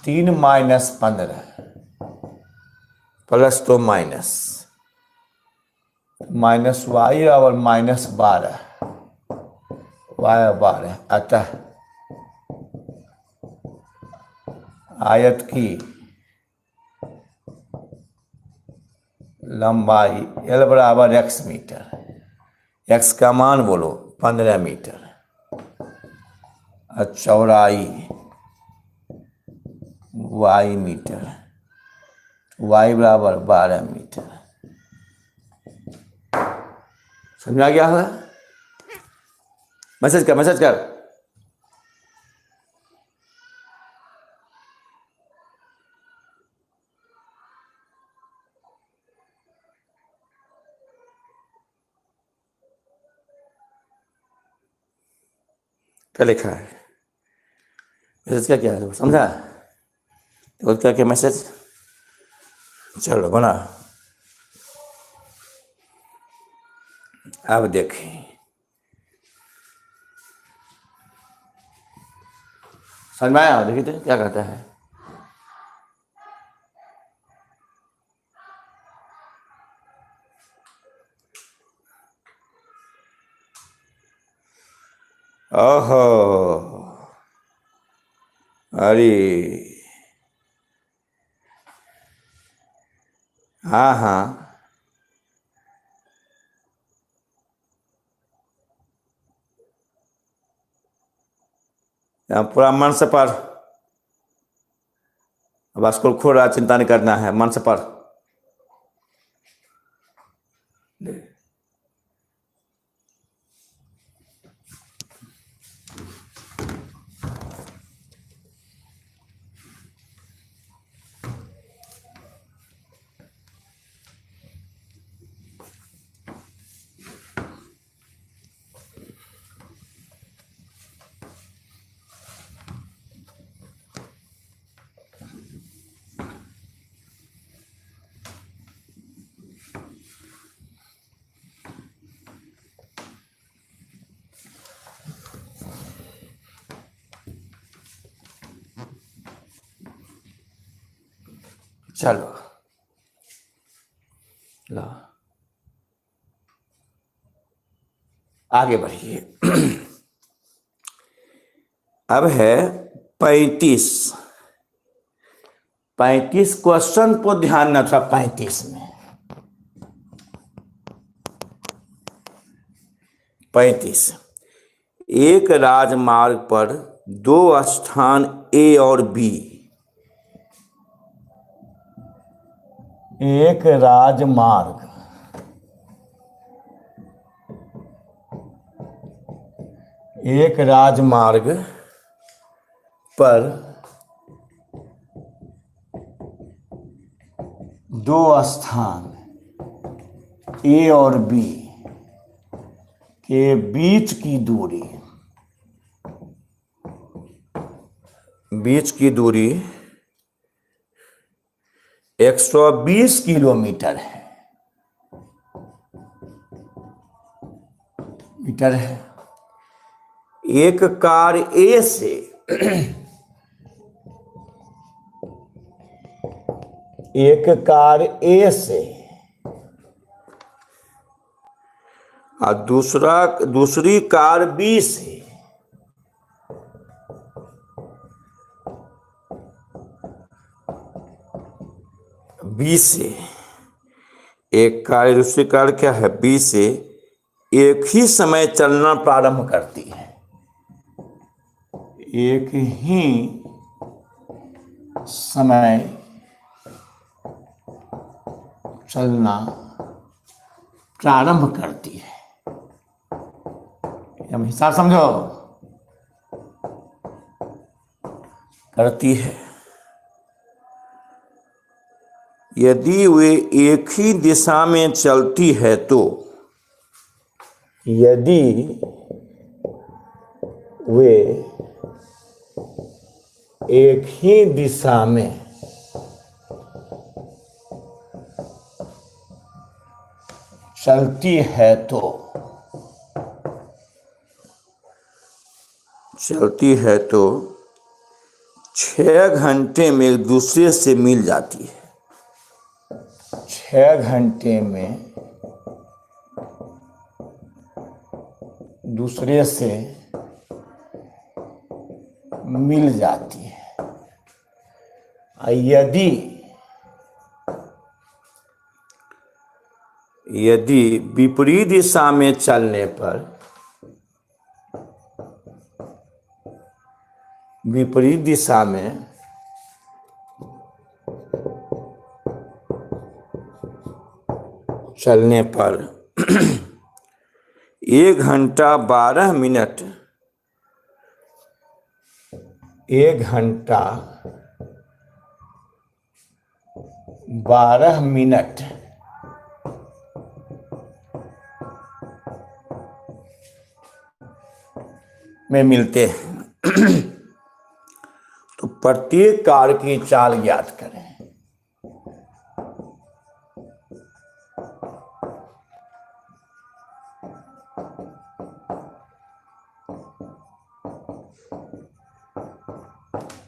3 -15 प्लस तो माइनस -y बराबर -12 y12, अतः आयत की लंबाई L बराबर x मीटर, x का मान बोलो 15 मीटर और चौड़ाई y मीटर, y बराबर 12 मीटर। समझा गया होगा। मैसेज कर। क्या लिखा है? मैसेज क्या है समझा? तो क्या क्या मैसेज? चलो बना। अब देखें, समझ में आया? देखिए तो क्या कहता है। ओहो, अरे हाँ हाँ, पूरा मन से पढ़। अब स्कूल खोल रहा, चिंता नहीं करना है, मन से पढ़। चलो लो आगे बढ़िए। अब है 35। 35 क्वेश्चन को ध्यान न था। 35 में 35, एक राजमार्ग पर दो स्थान ए और बी। एक राजमार्ग, एक राजमार्ग पर दो स्थान ए और बी के बीच की दूरी, बीच की दूरी 120 किलोमीटर है, मीटर है। एक कार ए से एक कार ए से और दूसरी कार बी से एक कार, दूसरी कार क्या है? बी से एक ही समय चलना प्रारंभ करती है। एक ही समय चलना प्रारंभ करती है। हम हिसाब समझो, करती है। यदि वे एक ही दिशा में चलती है तो, यदि वे एक ही दिशा में चलती है तो, चलती है तो 6 घंटे में एक दूसरे से मिल जाती है। 6 घंटे में दूसरे से मिल जाती है। यदि विपरीत दिशा में चलने पर, विपरीत दिशा में चलने पर 1 घंटा 12 मिनट, 1 घंटा 12 मिनट में मिलते हैं। तो प्रत्येक कार की चाल ज्ञात करें।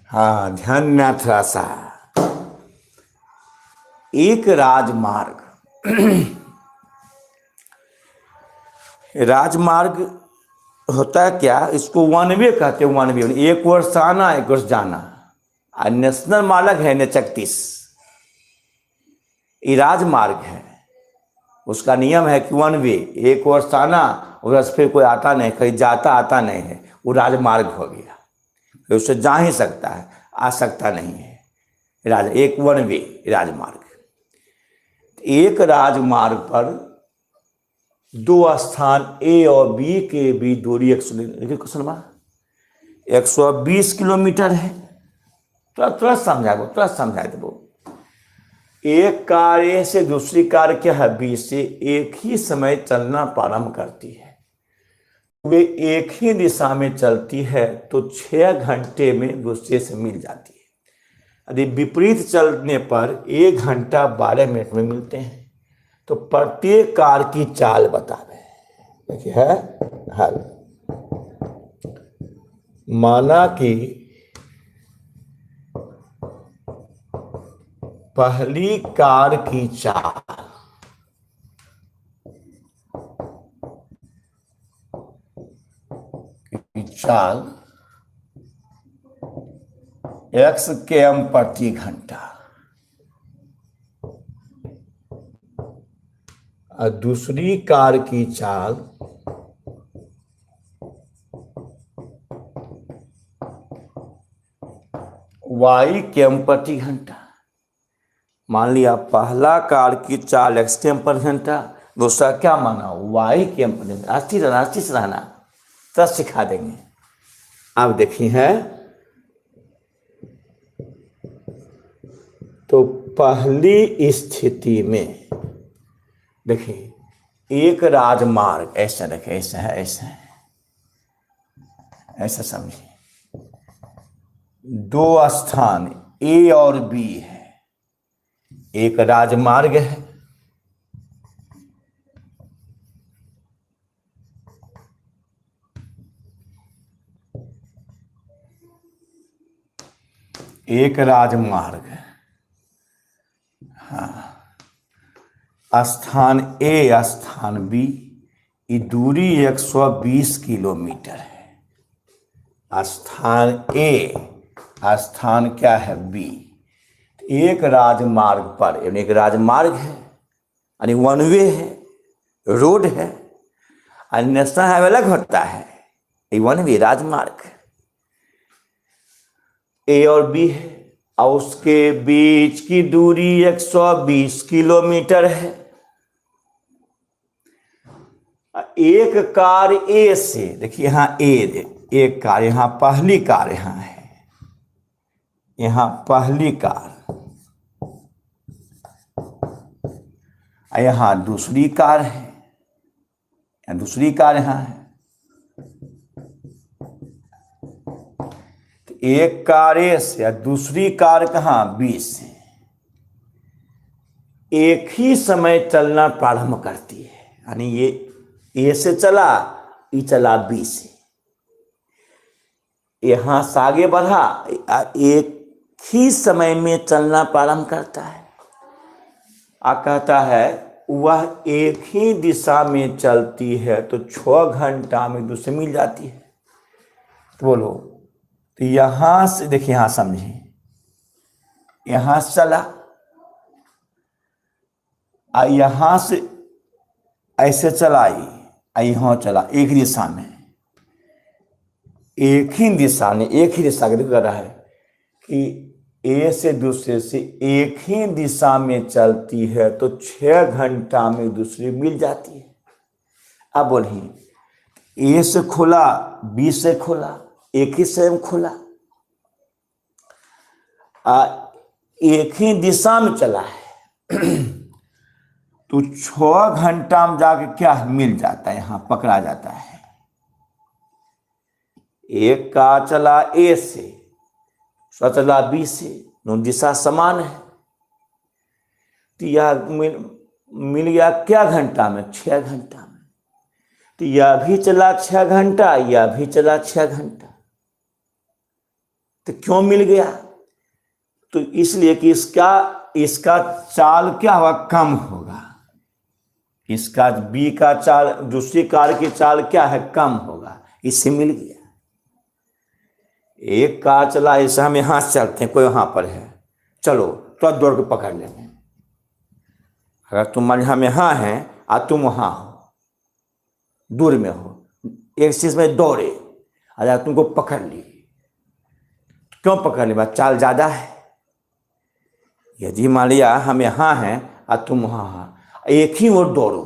हाँ, ध्यान देना थोड़ा सा। एक राजमार्ग, राजमार्ग होता है क्या, इसको वन वे कहते हैं। वन वे, एक वर्ष आना एक वर्ष जाना। और नेशनल मार्ग है N31, ये राजमार्ग है। उसका नियम है कि वन वे, एक वर्ष आना उधर से फिर कोई आता नहीं, कहीं जाता आता नहीं है, वो राजमार्ग हो गया। उससे जा ही सकता है, आ सकता नहीं है। एक वन वे राजमार्ग। एक राजमार्ग पर दो स्थान A और B के बीच दूरी 120 किलोमीटर है। थोड़ा समझा दो। एक कार A से दूसरी कार क्या है B से एक ही समय चलना प्रारंभ करती है। वे एक ही दिशा में चलती है तो 6 घंटे में दूसरे से मिल जाती है। यदि विपरीत चलने पर 1 घंटा 12 मिनट में मिलते हैं। तो प्रत्येक कार की चाल बता रहे हैं। देखिए है हल। माना कि पहली कार की चाल x km प्रति घंटा और दूसरी कार की चाल y km प्रति घंटा। मान लिया पहला कार की चाल x km प्रति घंटा, दूसरा क्या माना y km प्रति घंटा। अस्थिर से रहना, तब सिखा देंगे। अब देखिए है, तो पहली स्थिति में देखिए एक राजमार्ग ऐसा रखे, ऐसा है, ऐसा समझिए। दो स्थान A और B है, एक राजमार्ग है। एक राजमार्ग है, हाँ। स्थान A स्थान B, ये दूरी 120 किलोमीटर है। स्थान A स्थान क्या है B। एक राजमार्ग पर, यानी एक राजमार्ग है यानी वन वे है, रोड है। और नेशनल हाईवे अलग होता है, ये वन वे राजमार्ग A और B है। और उसके बीच की दूरी 120 किलोमीटर है। एक कार A से, देखिए यहां एक कार, यहां पहली कार यहां है, यहां पहली कार, यहां दूसरी कार है, यहां दूसरी कार यहां है। तो एक कार A से या दूसरी कार कहां B से एक ही समय चलना प्रारंभ करती है। यानी ये A से चला, ये चला B से, यहां से आगे बढ़ा, एक ही समय में चलना प्रारंभ करता है। कहता है वह एक ही दिशा में चलती है तो 6 घंटा में दूसरे मिल जाती है। तो बोलो, तो यहां से देखिए, यहां समझिए, यहां से चला, यहां से ऐसे चलाई, यहां चला, एक दिशा में, एक ही दिशा कर रहा है कि A से दूसरे से एक ही दिशा में चलती है तो 6 घंटा में दूसरी मिल जाती है। अब बोलिए, A से खोला, B से खोला, एक ही समय खोला, एक ही दिशा में चला है तो 6 घंटा में जाके क्या मिल जाता है, यहां पकड़ा जाता है। एक कार चला ए से, दूसरा चला बी से, दोनों दिशा समान है, तो यह मिल गया क्या घंटा में? 6 घंटा में। तो यह भी चला 6 घंटा, यह भी चला 6 घंटा। तो क्यों मिल गया? तो इसलिए कि इसका चाल क्या होगा? कम होगा। इसका बी का चाल, दूसरी कार की चाल क्या है? कम होगा, इससे मिल गया। एक कार चला, ऐसा हम यहां से चलते हैं, कोई वहां पर है, चलो तो दौड़ के पकड़ लेंगे। अगर तुम हम यहाँ हैं और तुम वहां हो, दूर में हो, एक चीज में दौड़े, अगर तुमको पकड़ ली, क्यों पकड़ ली? बात चाल ज्यादा है। यदि मान लिया हम यहाँ हैं और तुम वहां हैं, एक ही ओर दौड़ो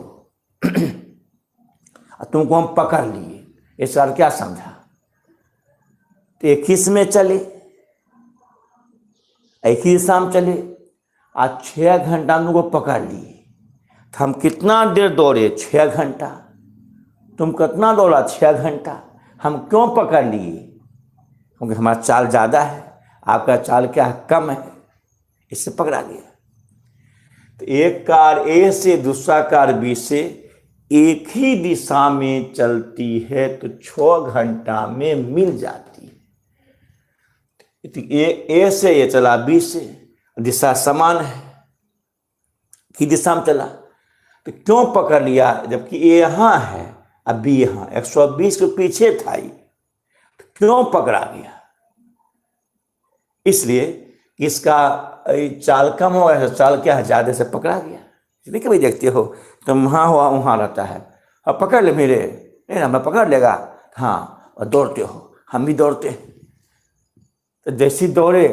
तुमको हम पकड़ लिए, ये सर क्या समझा? तो एक ही में चले, एक ही दिशा में चले, आज 6 घंटा हम लोग पकड़ लिए। तो हम कितना देर दौड़े? 6 घंटा। तुम कितना दौड़ा? 6 घंटा। हम क्यों पकड़ लिए? क्योंकि हमारा चाल ज्यादा है, आपका चाल क्या है? कम है, इससे पकड़ा गया। तो एक कार ए से दूसरा कार बी से एक ही दिशा में चलती है तो 6 घंटा में मिल जाती है। तो ए से ये चला बी से, दिशा समान है, कि दिशा में चला, तो क्यों पकड़ लिया? जबकि ए यहाँ है अब बी यहाँ, 120 के पीछे था ये, तो क्यों पकड़ा गया? इसलिए इसका चाल कम हो गया, चाल क्या है? ज्यादा से पकड़ा गया। इसलिए कभी देखते हो तुम वहाँ हो, वहाँ रहता है, अब पकड़ ले मेरे, नहीं ना मैं पकड़ लेगा, हाँ, और दौड़ते हो, हम भी दौड़ते हैं। तो जैसे दौड़े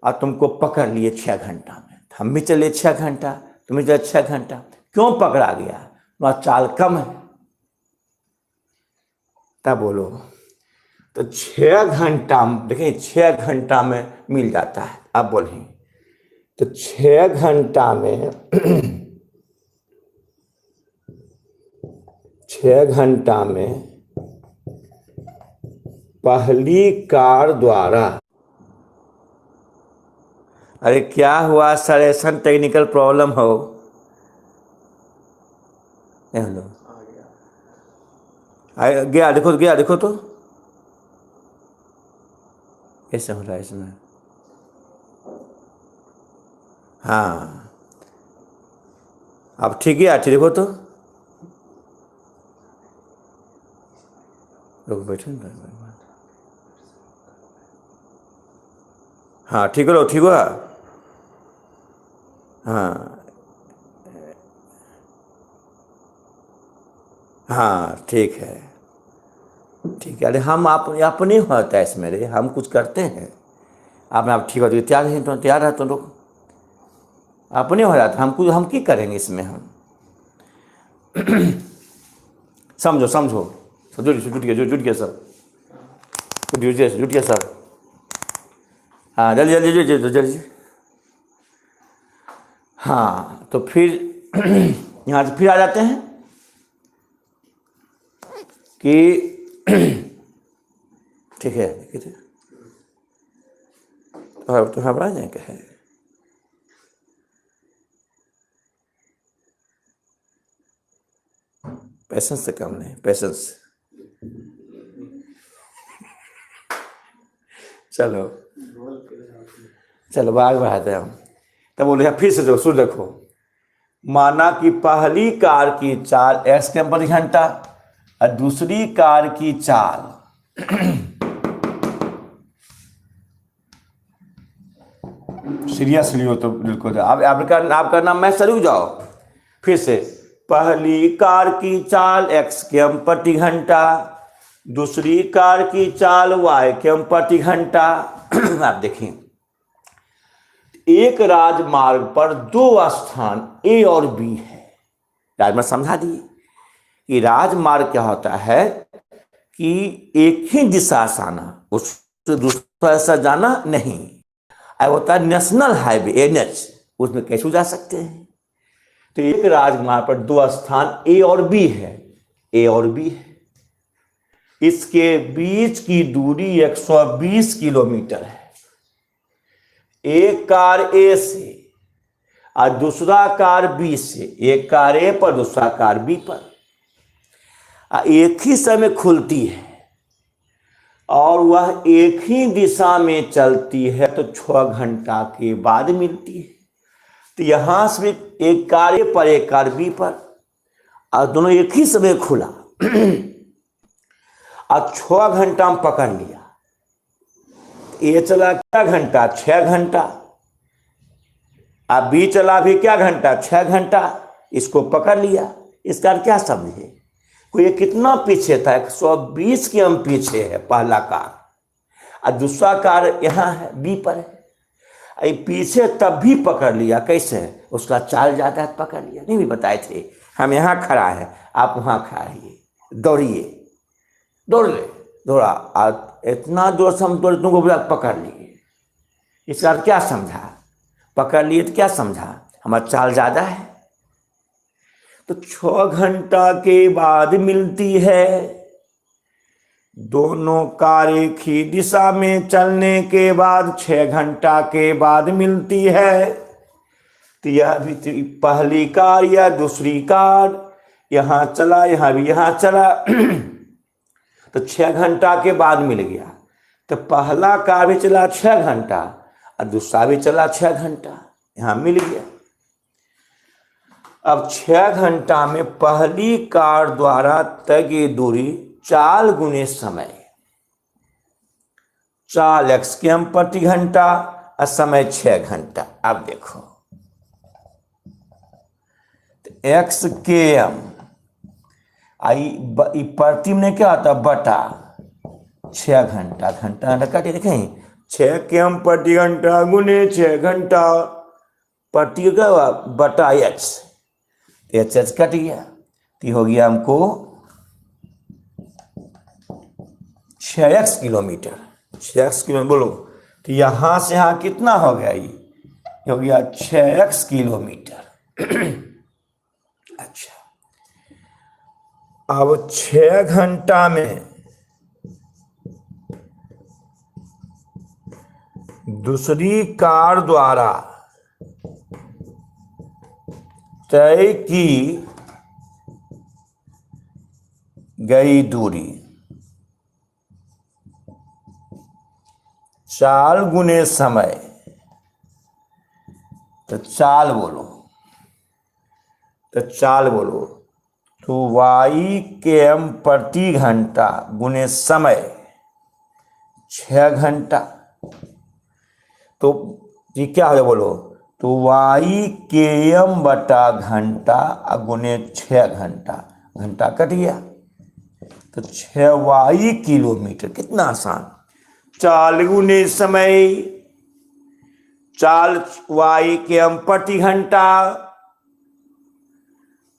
और तुमको पकड़ लिए 6 घंटा में, हम भी चले 6 घंटा, तुम भी चले 6 घंटा। क्यों पकड़ा गया? वहाँ चाल कम है। तब बोलो, तो 6 घंटा, देखिए 6 घंटा में मिल जाता है। अब बोलें तो 6 घंटा में 6 घंटा में पहली कार द्वारा, अरे क्या हुआ सर? ऐसा टेक्निकल प्रॉब्लम हो? हेलो, गया देखो, गया देखो तो कैसे हो रहा है इसमें? हाँ, अब ठीक है, अच्छी देखो तो, लोग बैठे ना, हाँ ठीक हो, ठीक हुआ, हाँ हाँ ठीक है, ठीक है। अरे हम आप अपने होता है इसमें, रे हम कुछ करते हैं, आप ठीक हो, तैयार हैं तो तैयार है तो लोग अपने हो जाता, हम कुछ, हम क्या करेंगे इसमें? हम समझो समझो, जुट गया सब, जुट गया सब, हाँ जल्दी जल्दी जल्दी जल्दी। हाँ तो फिर यहाँ से फिर आ जाते हैं कि ठीक है, तो घबरा जाए क्या है? पैसेंस से कम नहीं, पैसेंस। चलो चलो आगे बढ़ाते हैं हम। तब बोले फिर से फिर देखो, माना कि पहली कार की चाल x प्रति घंटा और दूसरी कार की चाल सीरियसली हो तो बिल्कुल, आपका नाम मैं सर जाओ फिर से। पहली कार की चाल x प्रति घंटा, दूसरी कार की चाल y प्रति घंटा। आप देखें, एक राजमार्ग पर 2 स्थान A और B है। राजमार्ग समझा दिए कि राजमार्ग क्या होता है कि एक ही दिशा से आना, उससे दूसरा ऐसा जाना नहीं। होता है नेशनल हाईवे NH, उसमें कैसे जा सकते हैं? तो एक राजमार्ग पर 2 स्थान A और B है, A और B है। इसके बीच की दूरी 120 किलोमीटर है। एक कार ए से और दूसरा कार बी से, एक कार ए पर दूसरा कार बी पर, एक ही समय खुलती है और वह एक ही दिशा में चलती है तो 6 घंटा के बाद मिलती है। तो यहां से एक कार ए पर एक कार बी पर और दोनों एक ही समय खुला और 6 घंटा में पकड़ लिया। ए चला क्या घंटा? 6 घंटा। अब बी चला भी क्या घंटा? 6 घंटा। इसको पकड़ लिया। इसका क्या समझे? कोई ये कितना पीछे था? 120 के हम पीछे है पहला कार और दूसरा कार यहाँ है बी पर है। पीछे तब भी पकड़ लिया। कैसे? उसका चाल ज्यादा है, पकड़ लिया। नहीं भी बताए थे हम यहाँ खड़ा है, आप वहाँ खड़ा रहिए, दौड़िए, दौड़ ले, दौड़ा और इतना दूर से हम दौड़ तुमको पकड़ लिए। इसका क्या समझा? पकड़ लिए तो क्या समझा? हमारा चाल ज्यादा है। तो 6 घंटा के बाद मिलती है। दोनों कार एक ही दिशा में चलने के बाद 6 घंटा के बाद मिलती है। तो यह भी पहली कार या दूसरी कार यहां चला, यहां भी यहां चला तो 6 घंटा के बाद मिल गया। तो पहला कार भी चला 6 घंटा और दूसरा भी चला 6 घंटा, यहां मिल गया। अब 6 घंटा में पहली कार द्वारा तय की दूरी चाल गुने समय, चाल x प्रति घंटा और समय 6 घंटा। अब देखो एक्स के एम आई प्रति में क्या आता? बटा 6 घंटा, घंटा काटे देखें 6 के प्रति घंटा गुने 6 घंटा प्रति बटा एच, एच कट गया तो हो गया हमको 6x किलोमीटर। 6x किलोमीटर बोलो तो यहां से यहां कितना हो गया? ये हो गया 6x किलोमीटर। अच्छा, अब 6 घंटा में दूसरी कार द्वारा तय की गई दूरी चाल गुने समय, तो चाल बोलो, तो चाल बोलो तो y के m प्रति घंटा गुने समय 6 घंटा। तो ये क्या हो गया बोलो? तो y के m बटा घंटा गुने 6 घंटा, घंटा कट गया तो 6y किलोमीटर। कितना आसान। चाल गुने समय, चाल y के m प्रति घंटा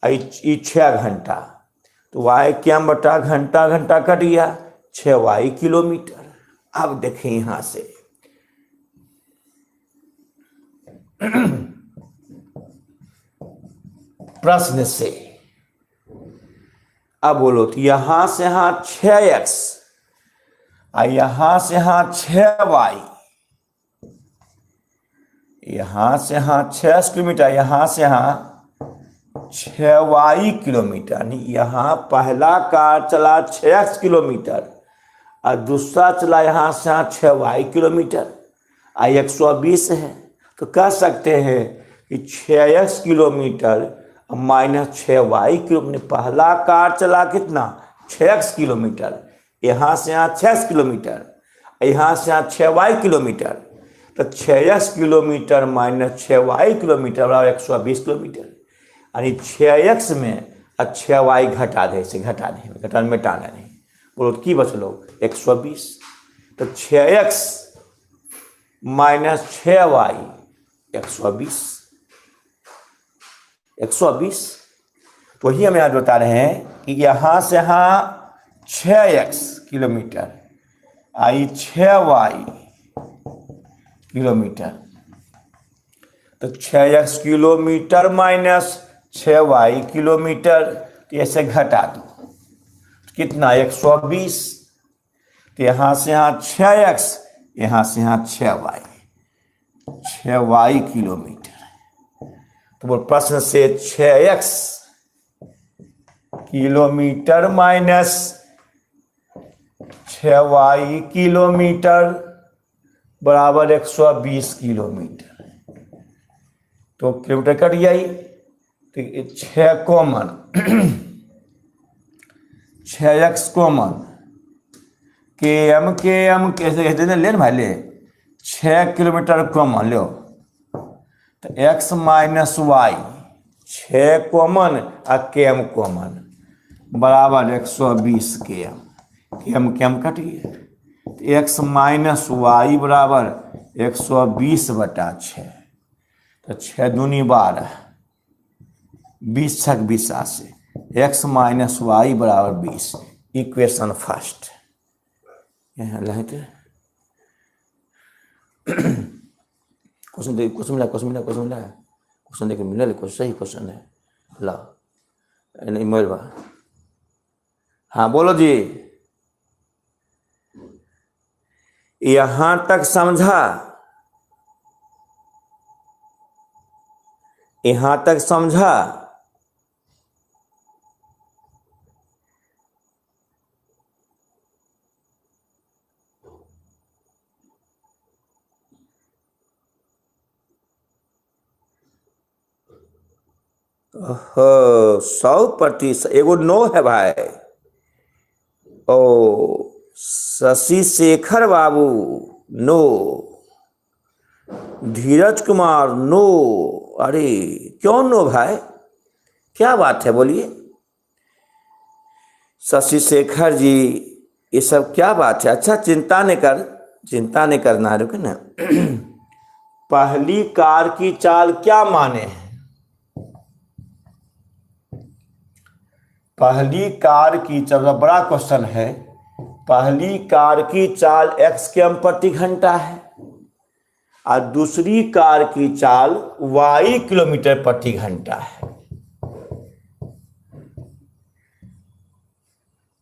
6 घंटा, तो y के m बटा घंटा, घंटा कट गया 6y किलोमीटर। अब देखें यहां से प्रश्न से अब बोलो तो यहां से यहां 6x और यहां से यहां 6y, यहां से यहां 6 किलोमीटर, यहां से यहां 6y किलोमीटर। यहां पहला कार चला 6x किलोमीटर और दूसरा चला यहां से यहां 6y किलोमीटर और 120 है। तो कह सकते हैं कि 6x kilometre minus 6y kilometre. पहला कार चला कितना? 6x किलोमीटर, यहाँ से यहाँ 6 किलोमीटर, यहाँ से यहाँ 6y किलोमीटर। तो 6x kilometre minus 6y kilometre बराबर 120 किलोमीटर। यानी 6x में 6y घटा दे, इसे घटा दे, घटा मिटाना नहीं। बोलो की बचलो 120। तो 6x माइनस 6y 120, 120। तो वही हम यहाँ बता रहे हैं कि यहाँ से यहाँ 6x kilometre I 6y kilometre, तो 6x kilometre minus 6y kilometre, तो ऐसे घटा दो तो कितना 120, तो यहाँ से यहाँ 6x, यहाँ से यहाँ 6y, 6y किलोमीटर। तो वो प्रश्न से 6x kilometre minus 6y kilometre बराबर 120 किलोमीटर। तो किलोमीटर कट गई, तो 6 कॉमन 6x कॉमन के एम कैसे कहते हैं, ले ना भाई, ले 6 किलोमीटर कॉमन लो, तो x माइनस वाई 6 कॉमन और के एम कॉमन बराबर 120 के एम कट गया, तो x माइनस वाई बराबर 120/6, तो 6 दूनी 12, 20 छक 20 x माइनस वाई बराबर 20। इक्वेशन फर्स्ट यहाँ लाते क्वेश्चन देख मिला सही क्वेश्चन है ला नहीं मोल बा। हाँ बोलो जी, यहां तक समझा, यहां तक समझा? ओहो 100%, एगो नो है भाई। ओ शशि शेखर बाबू नो, धीरज कुमार नो। अरे क्यों नो भाई, क्या बात है बोलिए शशि शेखर जी, ये सब क्या बात है? अच्छा चिंता नहीं करना है, रुके ना। पहली कार की चाल क्या माने हैं? पहली कार की चाल, बड़ा क्वेश्चन है। पहली कार की चाल x किमी/घंटा है और दूसरी कार की चाल y किलोमीटर/घंटा है।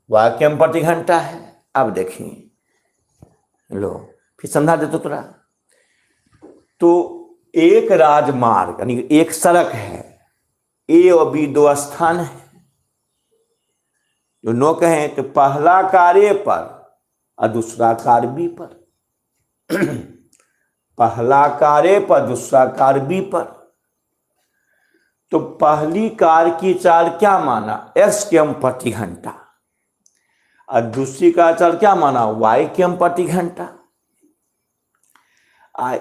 y किमी/घंटा है। अब देखिए, लो फिर समझा दे तो थोड़ा। तो एक राजमार्ग यानी एक सड़क है, A और B 2 स्थान है। जो नो कहें तो पहला कार A पर और दूसरा कार B पर। पहला कार A पर, दूसरा कार B पर। तो पहली कार की चाल क्या माना? x किमी/घंटा और दूसरी कार चाल क्या माना? y किमी/घंटा।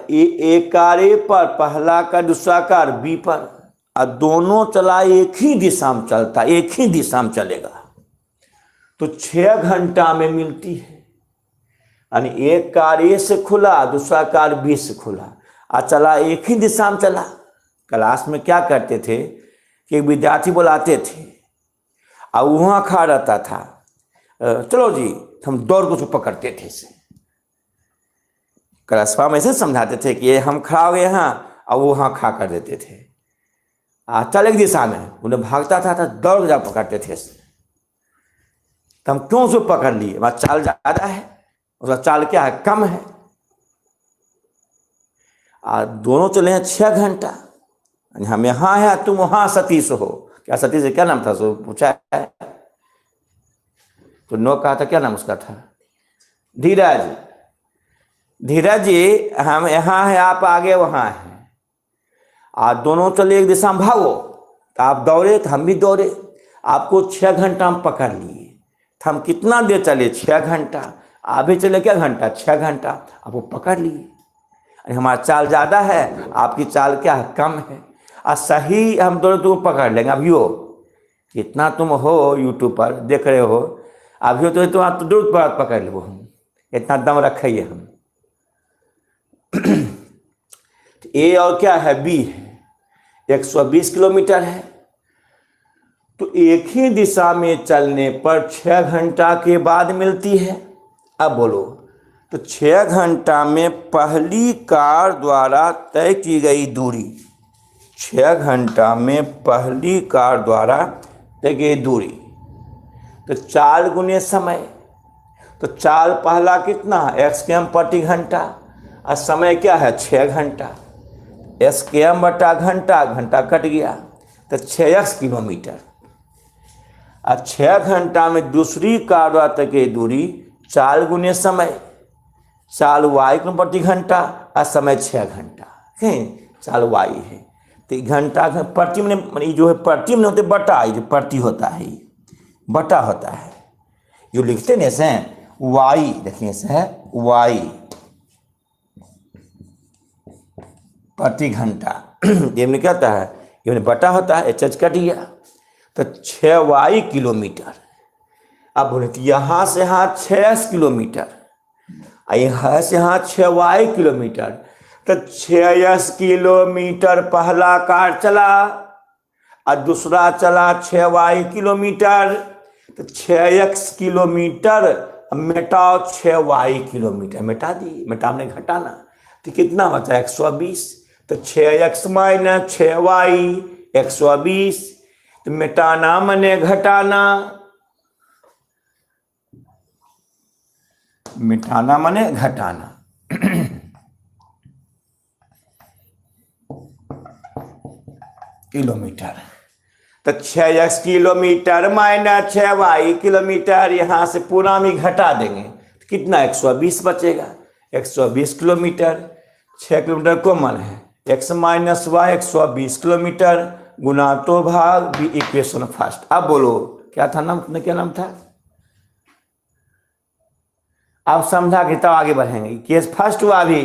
एक कार A पर, पहला कार दूसरा कार B पर, और दोनों चला एक ही दिशा में चलता, एक ही दिशा में चलेगा, तो 6 घंटा में मिलती है। यानी एक कार A से खुला, दूसरा कार B से खुला और चला एक ही दिशा में चला। क्लास में क्या करते थे कि एक विद्यार्थी बुलाते थे और वहाँ खड़ा रहता था, चलो जी, हम दौड़ को पकड़ते थे इसे। क्लास में ऐसे समझाते थे कि ये हम खड़ा हो गए यहाँ और वो वहाँ खड़ा कर देते थे। चल एक दिशा में, उन्हें भागता था तो दौड़ जा पकड़ते थे इसे। तो हम क्यों उसको पकड़ लिए? हमारा चाल ज़्यादा है, उसका चाल क्या है? कम है। दोनों चले हैं 6 घंटा। हम यहाँ हैं, तुम वहाँ सतीश हो। क्या सतीश है? क्या नाम था? सो पूछा है तो नो कहा था। क्या नाम उसका था? धीरज। धीरज जी, हम यहाँ हैं, आप आगे वहाँ हैं। दोनों चले एक दिशा में, भागो। तो आप दौड़े तो हम भी दौड़े, आपको 6 घंटा में पकड़ लिए। तो हम कितना देर चले? 6 घंटा। आप भी चले क्या घंटा? 6 घंटा। आपको पकड़ लिए। हमारा चाल ज़्यादा है, आपकी चाल क्या है? कम है। और सही हम दोनों तुम पकड़ लेंगे। अभी हो कितना तुम हो यूट्यूब पर देख रहे हो, अभी हो तो तुम आप तो दूर पर पकड़ लो। हम इतना दम रखिए हम। ए और क्या है? बी है, 120 किलोमीटर है। तो एक ही दिशा में चलने पर 6 घंटा के बाद मिलती है। अब बोलो, तो 6 घंटा में पहली कार द्वारा तय की गई दूरी, 6 घंटा में पहली कार द्वारा तय की गई दूरी तो चाल गुने समय, तो चाल पहला कितना है XKM प्रति घंटा और समय क्या है 6 घंटा। SKM बटा घंटा, घंटा कट गया तो 6x किलोमीटर। और 6 घंटा में दूसरी कार्य तक की दूरी चाल गुने समय, चाल y प्रति घंटा और समय 6 घंटा है, चाल y है। तो घंटा प्रति में जो है प्रति में होते बटा, जो प्रति होता है बटा होता है, जो लिखते हैं ऐसे y, देखिए ऐसे है y प्रति घंटा, ये में क्या होता है, ये में बटा होता है, एच कट गया तो 6y किलोमीटर। अब बोले तो यहाँ से यहाँ 6x किलोमीटर, यहाँ से यहाँ 6y किलोमीटर, तो 6x किलोमीटर पहला कार चला और दूसरा चला 6y किलोमीटर, तो 6x किलोमीटर मिटाओ 6y किलोमीटर, मिटा दी, मिटाने घटाना तो कितना बचा 120, तो 6x माइनस 6y 120, तो मिटाना मने घटाना, मिटाना मने घटाना। किलोमीटर, तो 6x kilometre minus 6y kilometre, यहां से पूरा में घटा देंगे तो कितना 120 बचेगा। 120 किलोमीटर, 6 किलोमीटर कॉमन है, x माइनस y 120 किलोमीटर गुना तो भाग भी इक्वेशन फर्स्ट। अब बोलो क्या था नाम, क्या नाम था, आप समझा के तब आगे बढ़ेंगे। केस फर्स्ट हुआ अभी,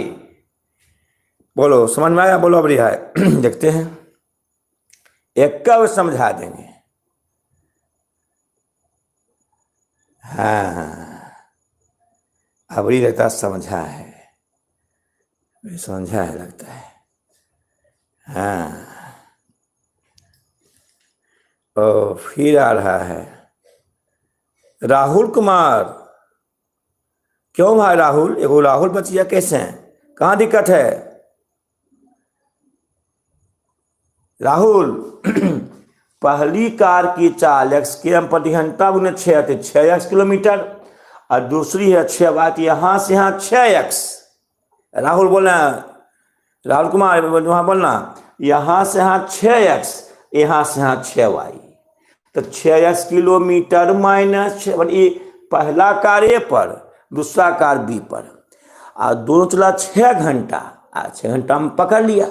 बोलो समझ में आया, बोलो अब रिहाय देखते हैं, एक का समझा देंगे। हाँ अबरी रहता समझा है, समझा है लगता है। हाँ ओ फिर आ रहा है राहुल कुमार, क्यों भाई राहुल, एगो राहुल बचिया कैसे हैं, कहाँ दिक्कत है राहुल? पहली कार की चाल XKM प्रति घंटा गुने 6 थे 6x किलोमीटर, और दूसरी है 6 बात यहाँ से यहाँ 6x। राहुल बोलना, राहुल कुमार वहाँ बोलना, यहाँ से यहाँ 6x, यहाँ से यहाँ 6y, तो 6x किलोमीटर माइनस 6, ये पहला कार A पर दूसरा कार B पर, और दोनों चला 6 घंटा, 6 घंटा में पकड़ लिया,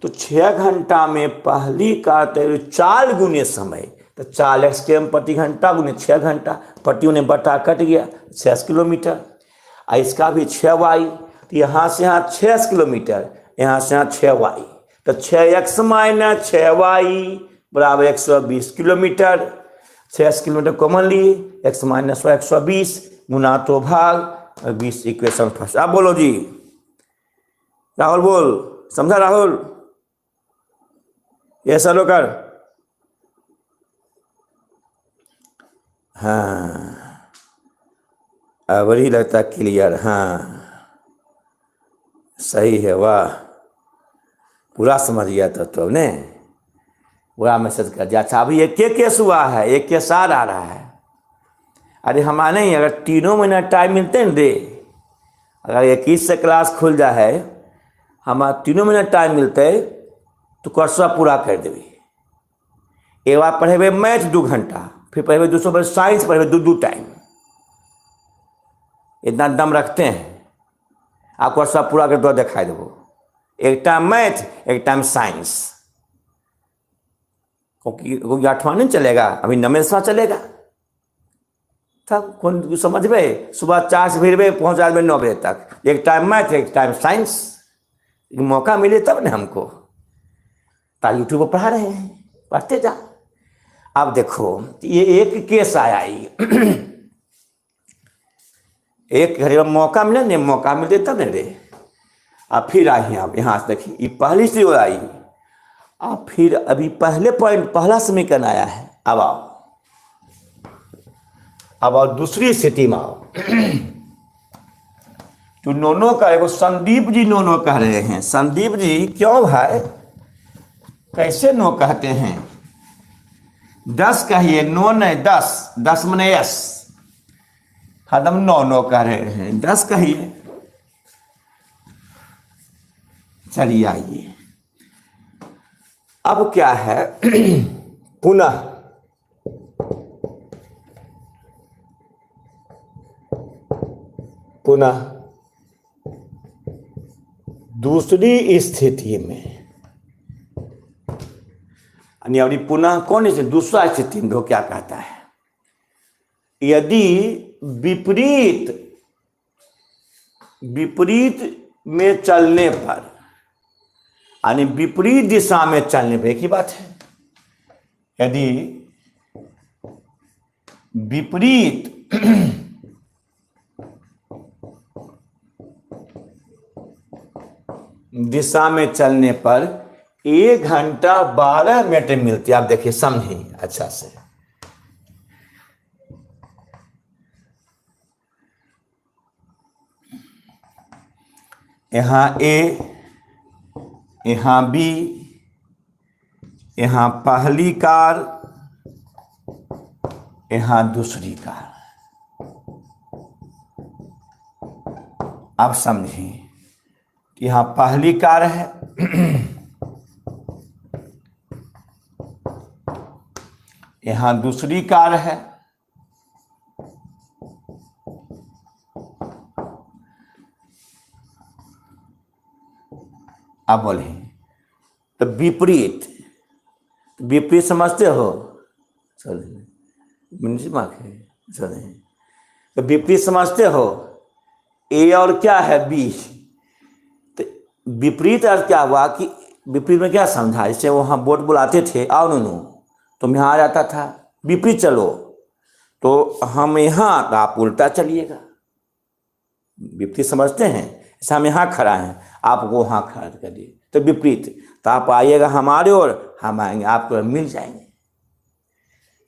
तो 6 घंटा में पहली कार चाल गुने समय, तो 4 XKM प्रति घंटा गुने 6 घंटा, प्रति उन्हें बटा कट गया 6 किलोमीटर, और इसका भी 6y, तो यहाँ से यहाँ 6 किलोमीटर, यहाँ से यहाँ 6y, तो 6x माइनस 6y बराबर 120 किलोमीटर। 6 किलोमीटर कॉमन लिए, x माइनस 120 गुना तो भाग 20 इक्वेशन फर्स्ट। अब बोलो जी राहुल, बोल समझा राहुल, ये सलो कर। हाँ अब ही लगता क्लियर, हाँ सही है, वाह पूरा समझ गया तो ने पूरा मैसेज कर दिया। अच्छा अभी एक केस हुआ है, एक केस आ रहा है। अरे हमारे नहीं, अगर 3 महीना टाइम मिलते हैं दे, अगर 21 से क्लास खुल जा है, हमारा 3 महीना टाइम मिलते तो कोर्सवा पूरा कर देवी। एक बार पढ़ेबे मैथ 2 घंटा, फिर पढ़ेबे दूसरों पर साइंस पढ़ेबे 2 टाइम, इतना दम रखते हैं। आप कोर्सवा पूरा कर दो दिखाई देवो, एक टाइम मैथ एक टाइम साइंस, क्योंकि 8वां नहीं चलेगा, अभी 9वां चलेगा। तब कौन समझ में, सुबह 4 से फिर पहुँच जाए 9 बजे तक, एक टाइम मैथ एक टाइम साइंस, मौका मिले तब ना हमको, ताकि यूट्यूब पर पढ़ा रहे हैं, पढ़ते जा। अब देखो ये एक केस आया ही एक घड़ी में मौका मिले नहीं, मौका मिले तब नहीं रे। अब फिर आई आप यहाँ से देखिए, ये पहली से आई, अब फिर अभी पहले पॉइंट पहला समीकरण आया है। अब आओ दूसरी स्थिति में आओ। तो नोनो का एगो संदीप जी नोनो कह रहे हैं। संदीप जी क्यों भाई, कैसे नो कहते हैं? 10 कहिए, 9 नहीं, 10, 10 मने यस। हम 9 9 कह रहे हैं, 10 कहिए। चलिए आइए, अब क्या है पुनः पुनः दूसरी स्थिति में, यानी पुनः कौन से दूसरा स्थिति में क्या कहता है, यदि विपरीत में चलने पर, यानी विपरीत दिशा में चलने पर, एक ही बात है। यदि विपरीत दिशा में चलने पर 1 घंटा 12 मिनट मिलती है। आप देखिए, समझिए अच्छा से। यहाँ ए, यहाँ बी, यहाँ पहली कार, यहाँ दूसरी कार। आप समझिए, यहाँ पहली कार है, यहाँ दूसरी कार है। आप बोले तो विपरीत समझते हो? चलिए तो विपरीत समझते हो, ए और क्या है, बी। तो विपरीत अर्थ क्या हुआ कि विपरीत में क्या समझा, जैसे वहाँ बोर्ड बुलाते थे, आओ नूनू, तुम यहाँ आ जाता था, विपरीत चलो, तो हम यहाँ, तो आप उल्टा चलिएगा। विपरीत समझते हैं, जैसे हम यहाँ खड़ा हैं, आपको वहाँ खड़ा करिए, तो विपरीत, तो आप आइएगा हमारे ओर, हम आएंगे आपको, मिल जाएंगे।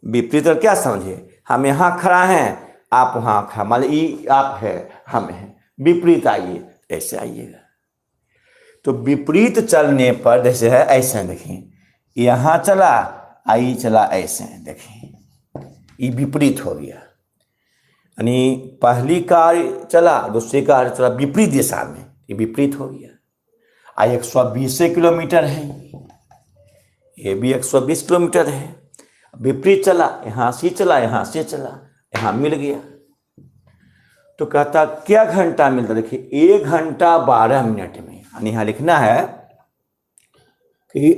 विपरीत और क्या समझे, हम यहाँ खड़ा हैं, आप वहाँ खड़ा, मतलब ये आप है, हम हैं, विपरीत आइए, ऐसे आइएगा। तो विपरीत चलने पर जैसे है ऐसे, देखिए यहाँ चला, आई चला, ऐसे देखिए, ये विपरीत हो गया। यानी पहली कार चला, दूसरी कार चला, विपरीत दिशा में, ये विपरीत हो गया। 120 किलोमीटर है, ये भी 120 किलोमीटर है, विपरीत चला, यहाँ से चला, यहाँ से चला, यहाँ मिल गया। तो कहता क्या घंटा मिलता, देखिए 1 घंटा 12 मिनट में। यानी यहाँ लिखना है कि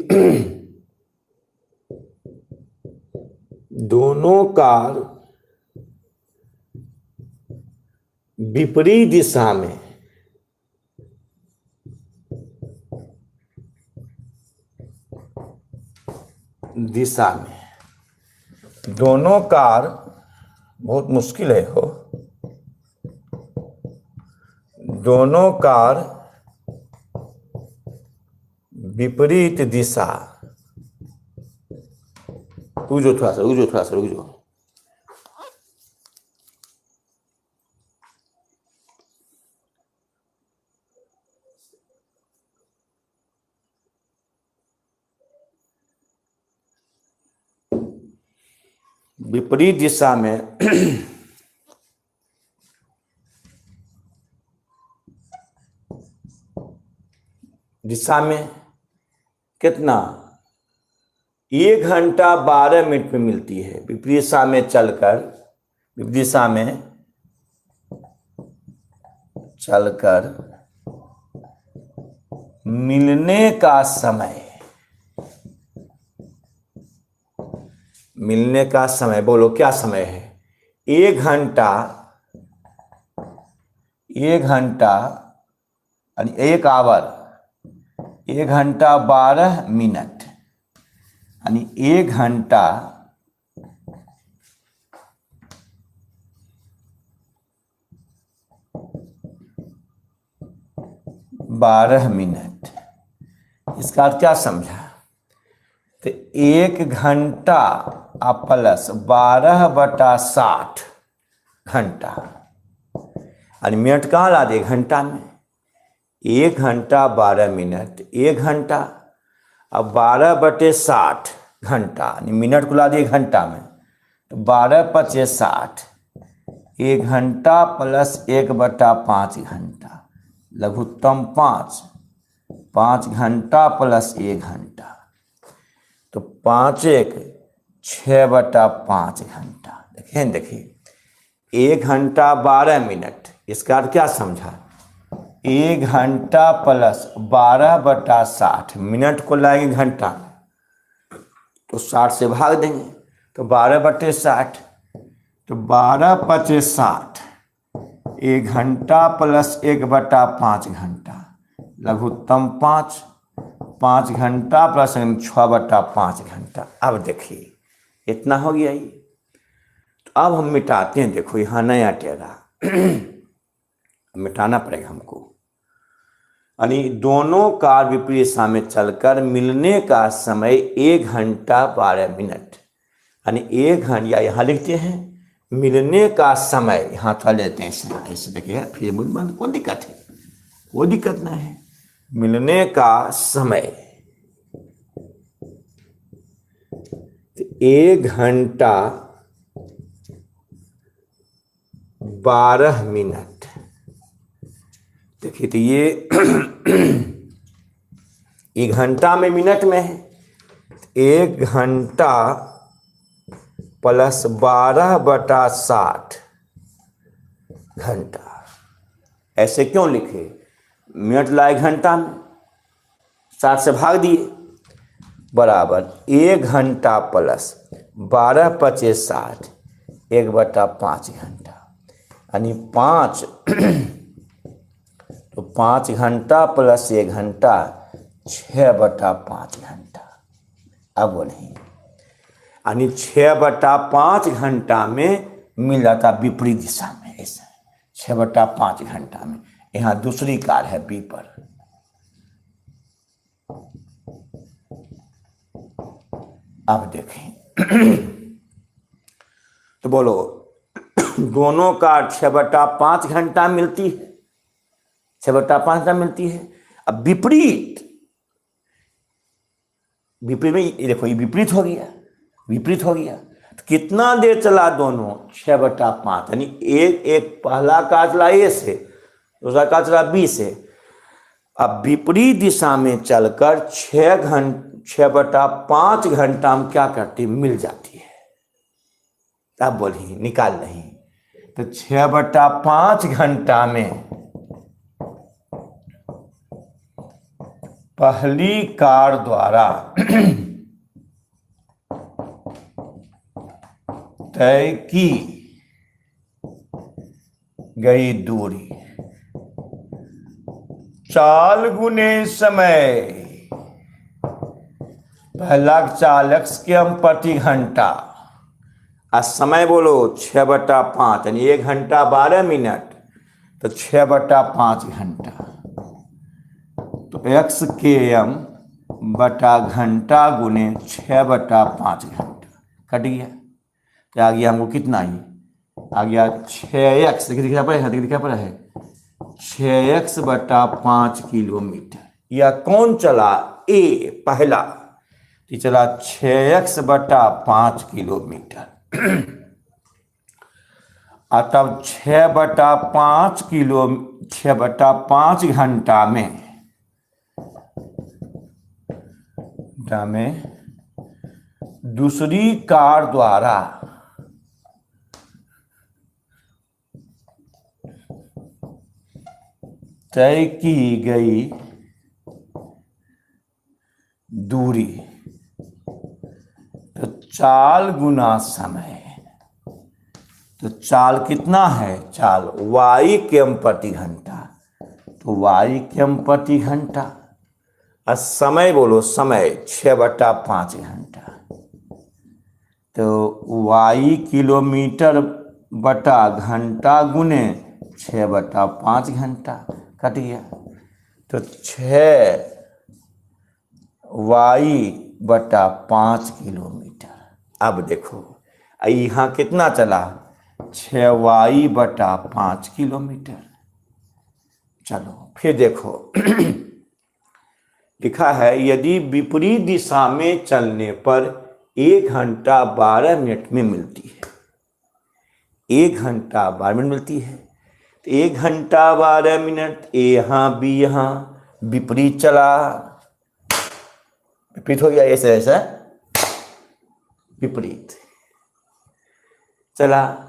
दोनों कार विपरीत दिशा में दोनों कार, बहुत मुश्किल है हो, दोनों कार विपरीत दिशा, रुक जाओ थोड़ा सा, रुक जाओ। विपरीत दिशा में कितना, 1 घंटा 12 मिनट में मिलती है। विपरीत दिशा में चलकर, विपरीत दिशा में चलकर मिलने का समय, बोलो क्या समय है, 1 घंटा यानी 1 आवर, 1 घंटा 12 मिनट, यानी 1 घंटा 12 मिनट। इसका अर्थ क्या समझा, तो 1 घंटा प्लस 12/60 घंटा, यानी मिनट कहाँ ला दे, घंटा में। 1 घंटा 12 मिनट, 1 घंटा, अब 12/60, घंटा, यानी मिनट को ला दिए घंटा में, तो 12×5 = 60। 1 घंटा प्लस 1/5 घंटा, लघुत्तम 5। 5 घंटा प्लस 1 घंटा, तो 5 × 1 = 6/5 घंटा। देखिए 1 घंटा 12 मिनट, इसका अर्थ क्या समझा? 1 घंटा प्लस 12/60, मिनट को लाएंगे घंटा तो 60 से भाग देंगे, तो 12/60, तो 12×5 = 1 घंटा प्लस 1/5 घंटा, लघुत्तम 5। 5 घंटा प्लस 6/5 घंटा। अब देखिए इतना हो गया ये। तो अब हम मिटाते हैं, देखो यहाँ नहीं हटेगा मिटाना पड़ेगा हमको। यानी दोनों का विपरीत दिशा में चलकर मिलने का समय 1 घंटा 12 मिनट, यानी 1 घंटा, यहाँ लिखते हैं मिलने का समय, यहाँ था लेते हैं ऐसे देखिए, फिर कोई दिक्कत है? कोई दिक्कत नहीं है। मिलने का समय 1 घंटा 12 मिनट। देखिए तो ये 1 घंटा में मिनट में है, 1 घंटा प्लस 12/60 घंटा। ऐसे क्यों लिखे? मिनट लाए घंटा में, 60 से भाग दिए, बराबर 1 घंटा प्लस 12×5 = 1/5 घंटा, यानी 5 तो 5 घंटा प्लस 1 घंटा 6/5 घंटा। अब वो नहीं, यानी 6/5 घंटा में मिल जाता विपरीत दिशा में, ऐसा 6/5 घंटा में। यहाँ दूसरी कार है बी पर। अब देखें तो बोलो दोनों का 6/5 घंटा मिलती है, 6/5 घंटा मिलती है। अब विपरीत में देखो ये विपरीत हो गया, विपरीत हो गया, तो कितना देर चला दोनों? 6/5, यानी एक पहला का चला ए से, दूसरा का चला बी से। अब विपरीत दिशा में चलकर 6/5 घंटा में क्या करती? मिल जाती है। तब बोलिए निकाल नहीं, तो 6/5 घंटा में पहली कार द्वारा तय की गई दूरी चाल गुने समय, पहला चाल x के हम प्रति घंटा, और समय बोलो 6/5, यानी 1 घंटा 12 मिनट, तो 6/5 घंटा, तो x के m बटा घंटा गुने 6/5 घंटा कट गया। तो आ गया हमको कितना? ही आ गया 6x, देखिए दिखा पड़ा है 6x/5 किलोमीटर। या कौन चला? ए पहला, तो चला 6x/5 किलोमीटर। और तब 6/5 घंटा में दूसरी कार द्वारा तय की गई दूरी, तो चाल गुना समय, तो चाल कितना है? चाल y किम प्रति घंटा, तो y किम प्रति घंटा, और समय बोलो समय 6/5 घंटा, तो y किलोमीटर बटा घंटा गुने 6/5 घंटा कट गया, तो 6y/5 किलोमीटर। अब देखो यहाँ कितना चला? 6y/5 kilometre. चलो फिर देखो लिखा है यदि विपरीत दिशा में चलने पर 1 घंटा 12 मिनट में मिलती है। 1 घंटा 12 मिनट मिलती है। तो 1 घंटा 12 मिनट, ए यहाँ बी यहाँ, विपरीत चला, विपरीत हो गया, ऐसे ऐसा विपरीत चला।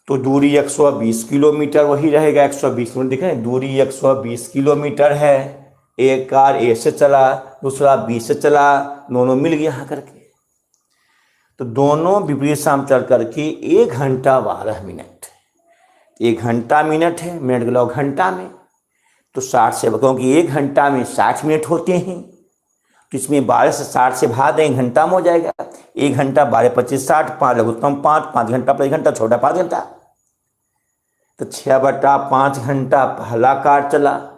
तो दूरी 120 किलोमीटर वही रहेगा, 120 किलोमीटर दिख रहे हैं, दूरी 120 किलोमीटर है। एक कार ए से चला, दूसरा बी से चला, दोनों मिल गया यहाँ करके। तो दोनों विपरीत शाम चल करके 1 घंटा 12 मिनट, 1 घंटा मिनट है, मिनट के लॉग घंटा में, तो 60 से, क्योंकि 1 घंटा में 60 मिनट होते हैं, तो इसमें 12 से 60 से भाग दें, 1 घंटा में हो जाएगा। 1 घंटा 12 25 60, 5 लघुत्तम 5, 5 घंटा पर 1 घंटा, छोटा 5 घंटा। तो 6/5 घंटा पहला कार चला,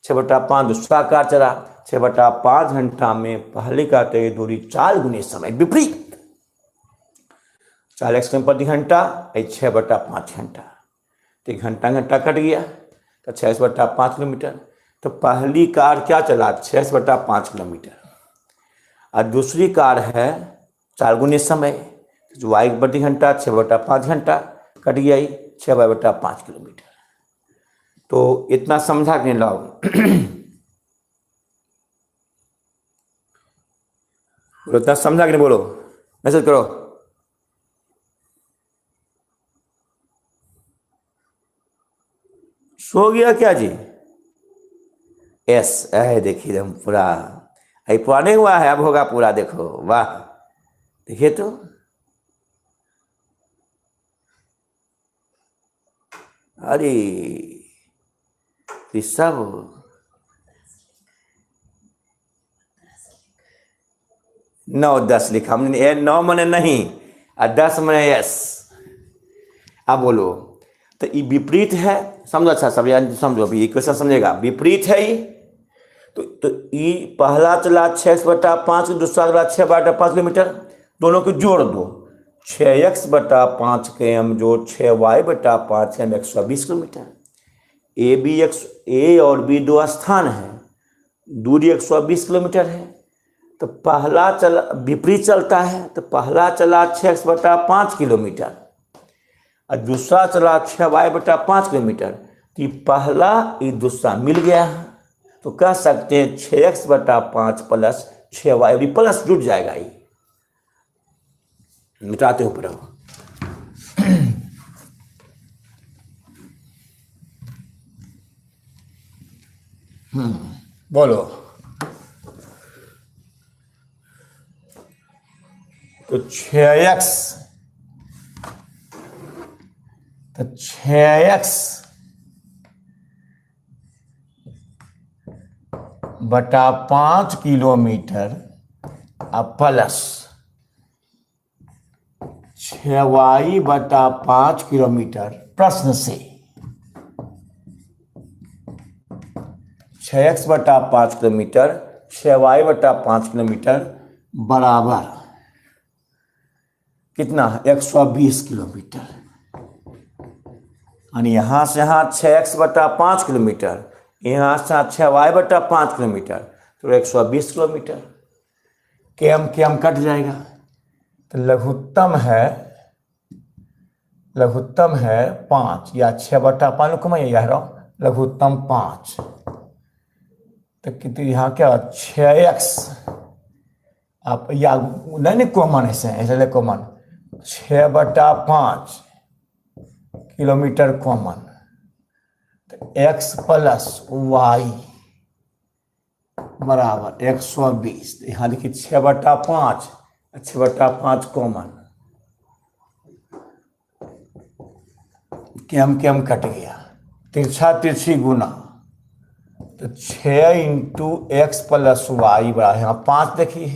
6/5 दूसरा कार चला। 6/5 घंटा में पहले कार तय दूरी 4 गुने समय विपरीत, 40 किलोमीटर प्रति घंटा, 6/5 घंटा। तो 1 घंटा घंटा कट गया, तो 6/5 किलोमीटर। तो पहली कार क्या चला, 6/5 किलोमीटर, और दूसरी कार है 4 गुने समय, जो वाई प्रति घंटा 6/5 घंटा, कट गया 6/5 किलोमीटर। तो इतना समझा कि लोग इतना समझा कि नहीं, बोलो, मैसेज करो। सो गया क्या जी? यस, देखिए एकदम पूरा पुराने हुआ है, अब होगा पूरा, देखो वाह, देखिए तो अरे ये सब 9-10 लिखा हमने, 9 मने नहीं और 10 मने यस। अब बोलो, तो ये विपरीत है, समझो, अच्छा सब समझो, अभी ये क्वेश्चन समझेगा। विपरीत है ये, तो ये पहला चला 6/5, दूसरा चला 6/5 किलोमीटर, दोनों को जोड़ दो, 6x/5 के एम जोड़ 6y/5 के एम, 120 किलोमीटर। ए और बी 2 स्थान है, दूरी 120 किलोमीटर है। तो पहला चला विपरीत चलता है, तो पहला चला 6x/5 किलोमीटर और दूसरा चला 6y/5 किलोमीटर। तो ये पहला ये दूसरा मिल गया है, तो कह सकते हैं 6x/5 प्लस 6y, प्लस जुट जाएगा, ये मिटाते हो पर बोलो। तो 6x, तो 6x/5 kilometre plus 6y/5 kilometre. प्रश्न से 6x/5 किलोमीटर 6y/5 किलोमीटर बराबर कितना, 120 किलोमीटर। यानी यहाँ से यहाँ 6x/5 किलोमीटर, यहाँ से 6y/5 किलोमीटर, तो 120 किलोमीटर। केम केम कट जाएगा, तो लघुत्तम है 5 या 6/5 को मैं यह रहा हूँ, लघुत्तम 5। तो कितनी यहाँ क्या 6x, आप या नहीं कॉमन ऐसे कॉमन, 6/5 किलोमीटर कॉमन, तो x प्लस वाई बराबर 120। यहाँ देखिए 6/5 कॉमन, केम कट गया, तिरछा तिरछी गुना, तो 6 × x प्लस वाई बराबर, यहाँ 5 देखिए,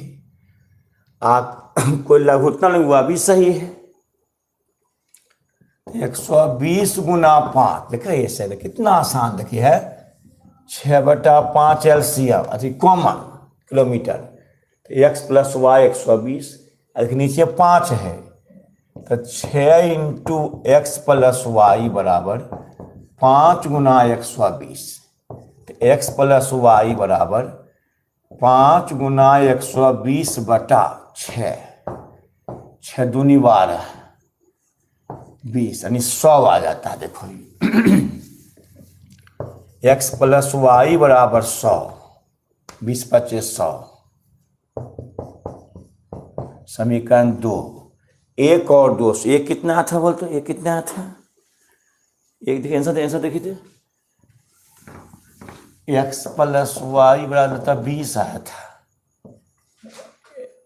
आप कोई लघुत्तम हुआ भी सही है, 120 × 5 देखिए, ऐसे कितना आसान देखिए है, 6/5 LCM अति कॉमन किलोमीटर, तो x प्लस वाई 120, नीचे 5 है, तो 6 × x प्लस वाई बराबर 5 × 120, तो x प्लस वाई बराबर 5 × 120/6 6 दूनी 12 20 यानी 100 आ जाता है। देखो x प्लस वाई बराबर 100, 20 25 100। समीकरण 2, 1 और 2 से 1 कितना था बोल तो 1 कितना था? एक देखिए आंसर देखिए थे। x प्लस वाई बराबर था 20 आया था,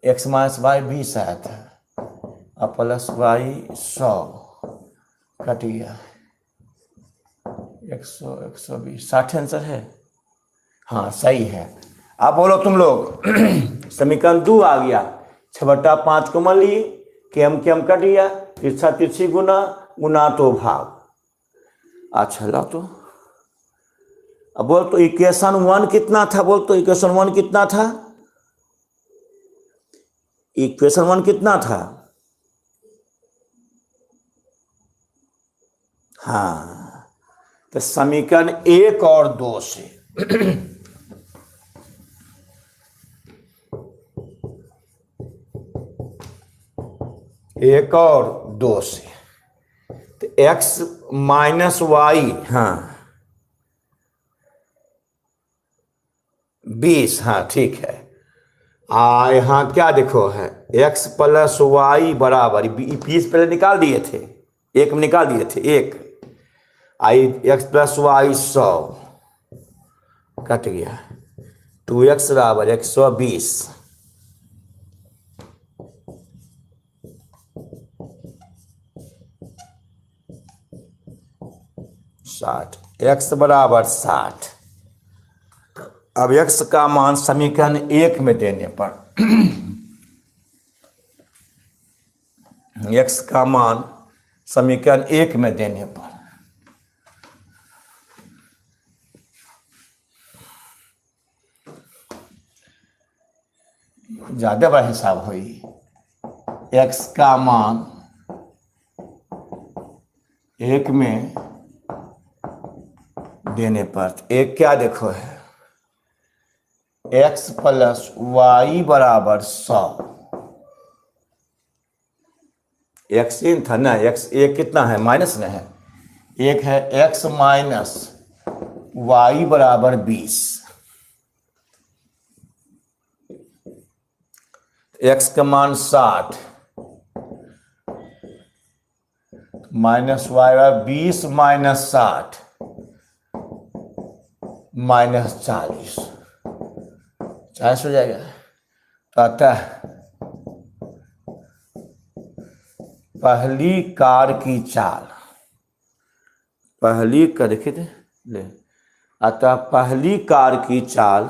x माइनस वाई 20 आया था, अब प्लस वाई 100 कट गया 100 120 60 आंसर है। हाँ सही है। अब बोलो तुम लोग समीकरण 2 आ गया, 6/5 को मान लिए, के कट गया, तिरछा तिरछी गुना, गुना तो भाग। अच्छा ला तो अब बोल तो इक्वेशन 1 कितना था? बोल तो इक्वेशन 1 कितना था? इक्वेशन 1 कितना था? हाँ, तो समीकरण 1 और 2 से एक और 2 से तो x माइनस वाई, हाँ 20, हाँ ठीक है। यहाँ क्या देखो है x प्लस वाई बराबर 20 पहले निकाल दिए थे, एक में निकाल दिए थे, एक आई x प्लस वाई 100 कट गया, 2x बराबर 120, 60, x बराबर 60। अब x का मान समीकरण 1 में देने पर x का मान समीकरण 1 में देने पर ज्यादा बड़ा हिसाब हुई। x का मान 1 में देने पर एक क्या देखो है x प्लस वाई बराबर 100, x इन था ना, x एक कितना है माइनस में है, एक है x माइनस वाई बराबर 20, x का मान 60 माइनस वाई बराबर 20 माइनस 60 माइनस 40 हो जाएगा। तो आता है पहली कार की चाल, पहली का देखिए थे ले, अतः पहली कार की चाल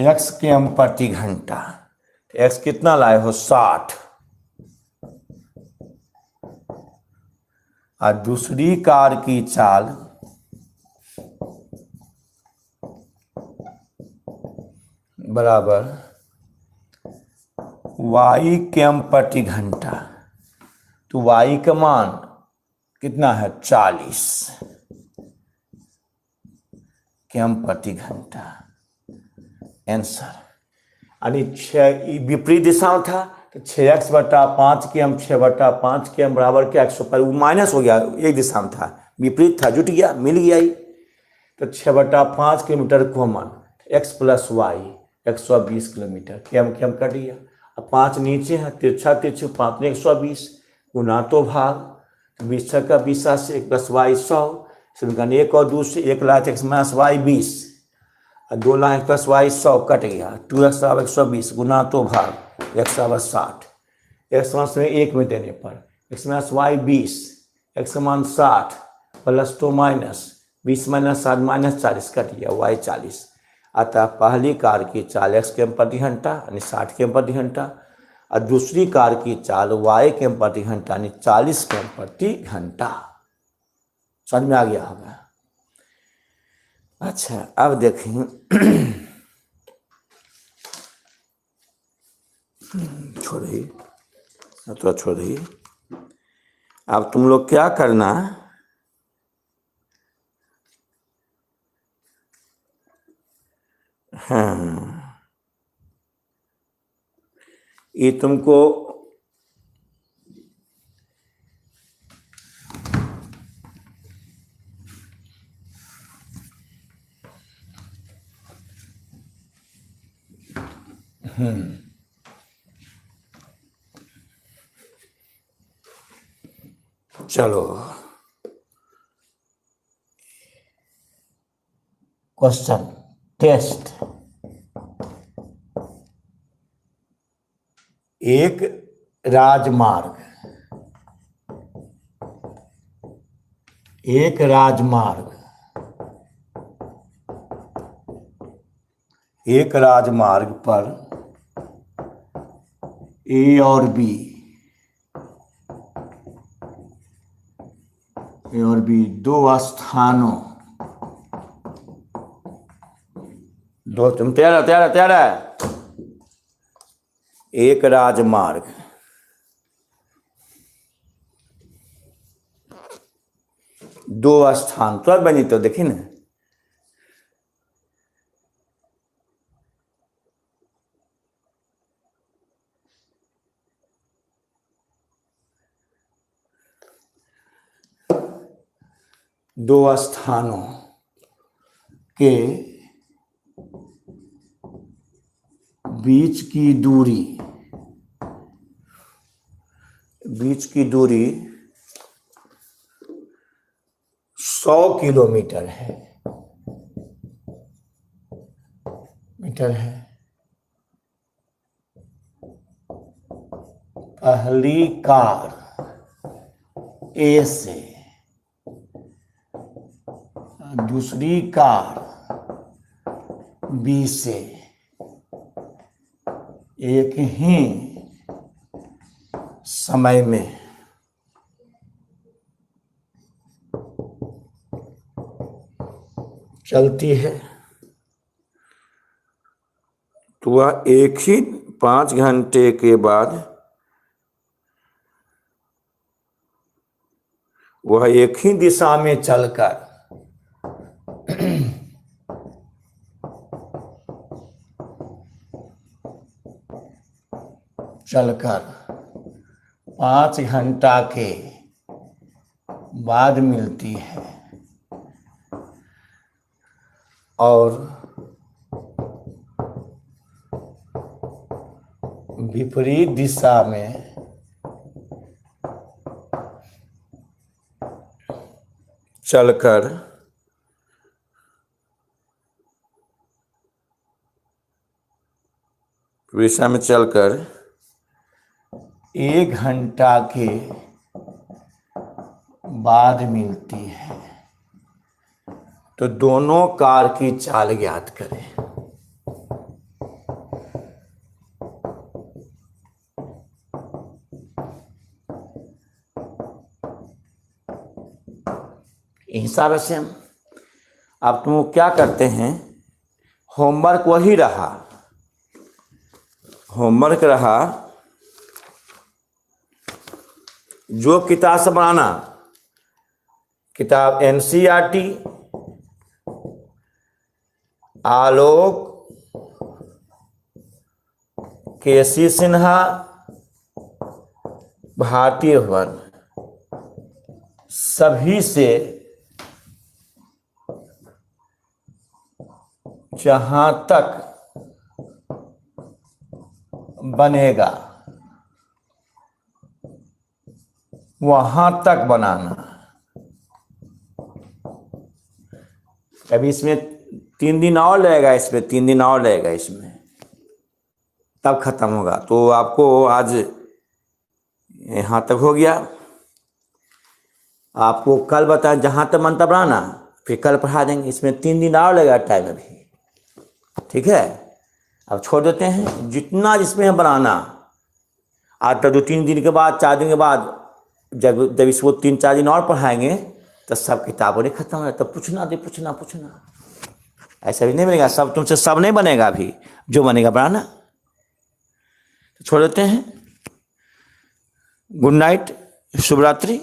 x किमी प्रति घंटा, x कितना लाए हो 60, और दूसरी कार की चाल बराबर y किमी प्रति घंटा, तो y का मान कितना है 40 किमी प्रति घंटा आंसर। यानी 6 विपरीत दिशा में था तो 6x/5 किमी 6/5 किमी बराबर क्या 100 पर, वो माइनस हो गया, एक दिशा में था, विपरीत था, जुट गया, मिल गया ही। तो 6/5 kilometre common, x plus Y 120 kilometre, किमी कट गया, अब 5 नीचे है, तिरछा तिरछी 5 ने 120 गुना तो भाग, 20 का 20 से 1 प्लस वाई 100, समीकरण 1 और 2 से 1 लाख x माइनस वाई 20 और 2 लाख प्लस वाई 100 कट गया, 2x बराबर 120 गुना तो भाग, x बराबर 60, x मान में 1 में देने पर x माइनस वाई 20, x मान 60 प्लस तो माइनस 20 माइनस 60 माइनस 40 कट गया, वाई 40। अतः पहली कार की चाल x किमी प्रति घंटा यानी 60 किमी प्रति घंटा, और दूसरी कार की चाल y किमी प्रति घंटा यानी 40 किमी प्रति घंटा। समझ में आ गया होगा। अच्छा अब देखें छोड़िए, थोड़ा छोड़िए, अब तुम लोग क्या करना, हाँ, ये तुमको चलो क्वेश्चन टेस्ट। एक राजमार्ग पर ए और बी दो स्थानों, तुम तैयार है। एक राजमार्ग दो स्थान तो बनी, तो देखिए ना, दो स्थानों के बीच की दूरी 100 किलोमीटर है। पहली कार ए से दूसरी कार बी से एक ही समय में चलती है, तो वह एक ही 5 घंटे के बाद वह एक ही दिशा में चलकर 5 घंटा के बाद मिलती है, और विपरीत दिशा में चलकर दिशा में चलकर 1 घंटा के बाद मिलती है। तो दोनों कार की चाल ज्ञात करें। हिसाब से हम अब तुम क्या करते हैं, होमवर्क वही रहा, जो किताब से बनाना, किताब एनसीईआरटी, आलोक, केसी सिन्हा, भारतीय भवन, सभी से जहां तक बनेगा वहां तक बनाना। अभी इसमें 3 दिन और लगेगा, इसमें तब खत्म होगा। तो आपको आज यहाँ तक हो गया। आपको कल बताएं, जहां तक मन तब बनाना, फिर कल पढ़ा देंगे। इसमें 3 दिन और लगेगा टाइम अभी, ठीक है। अब छोड़ देते हैं, जितना जिसमें बनाना, आज तक 2-3 दिन के बाद, 4 दिन के बाद, जब इसको 3-4 दिन और पढ़ाएंगे तो सब किताबों ने खत्म है। तब पूछना ऐसा भी नहीं बनेगा, सब तुमसे सब नहीं बनेगा। अभी जो बनेगा बनाना। तो छोड़ देते हैं। गुड नाइट, शुभ रात्रि।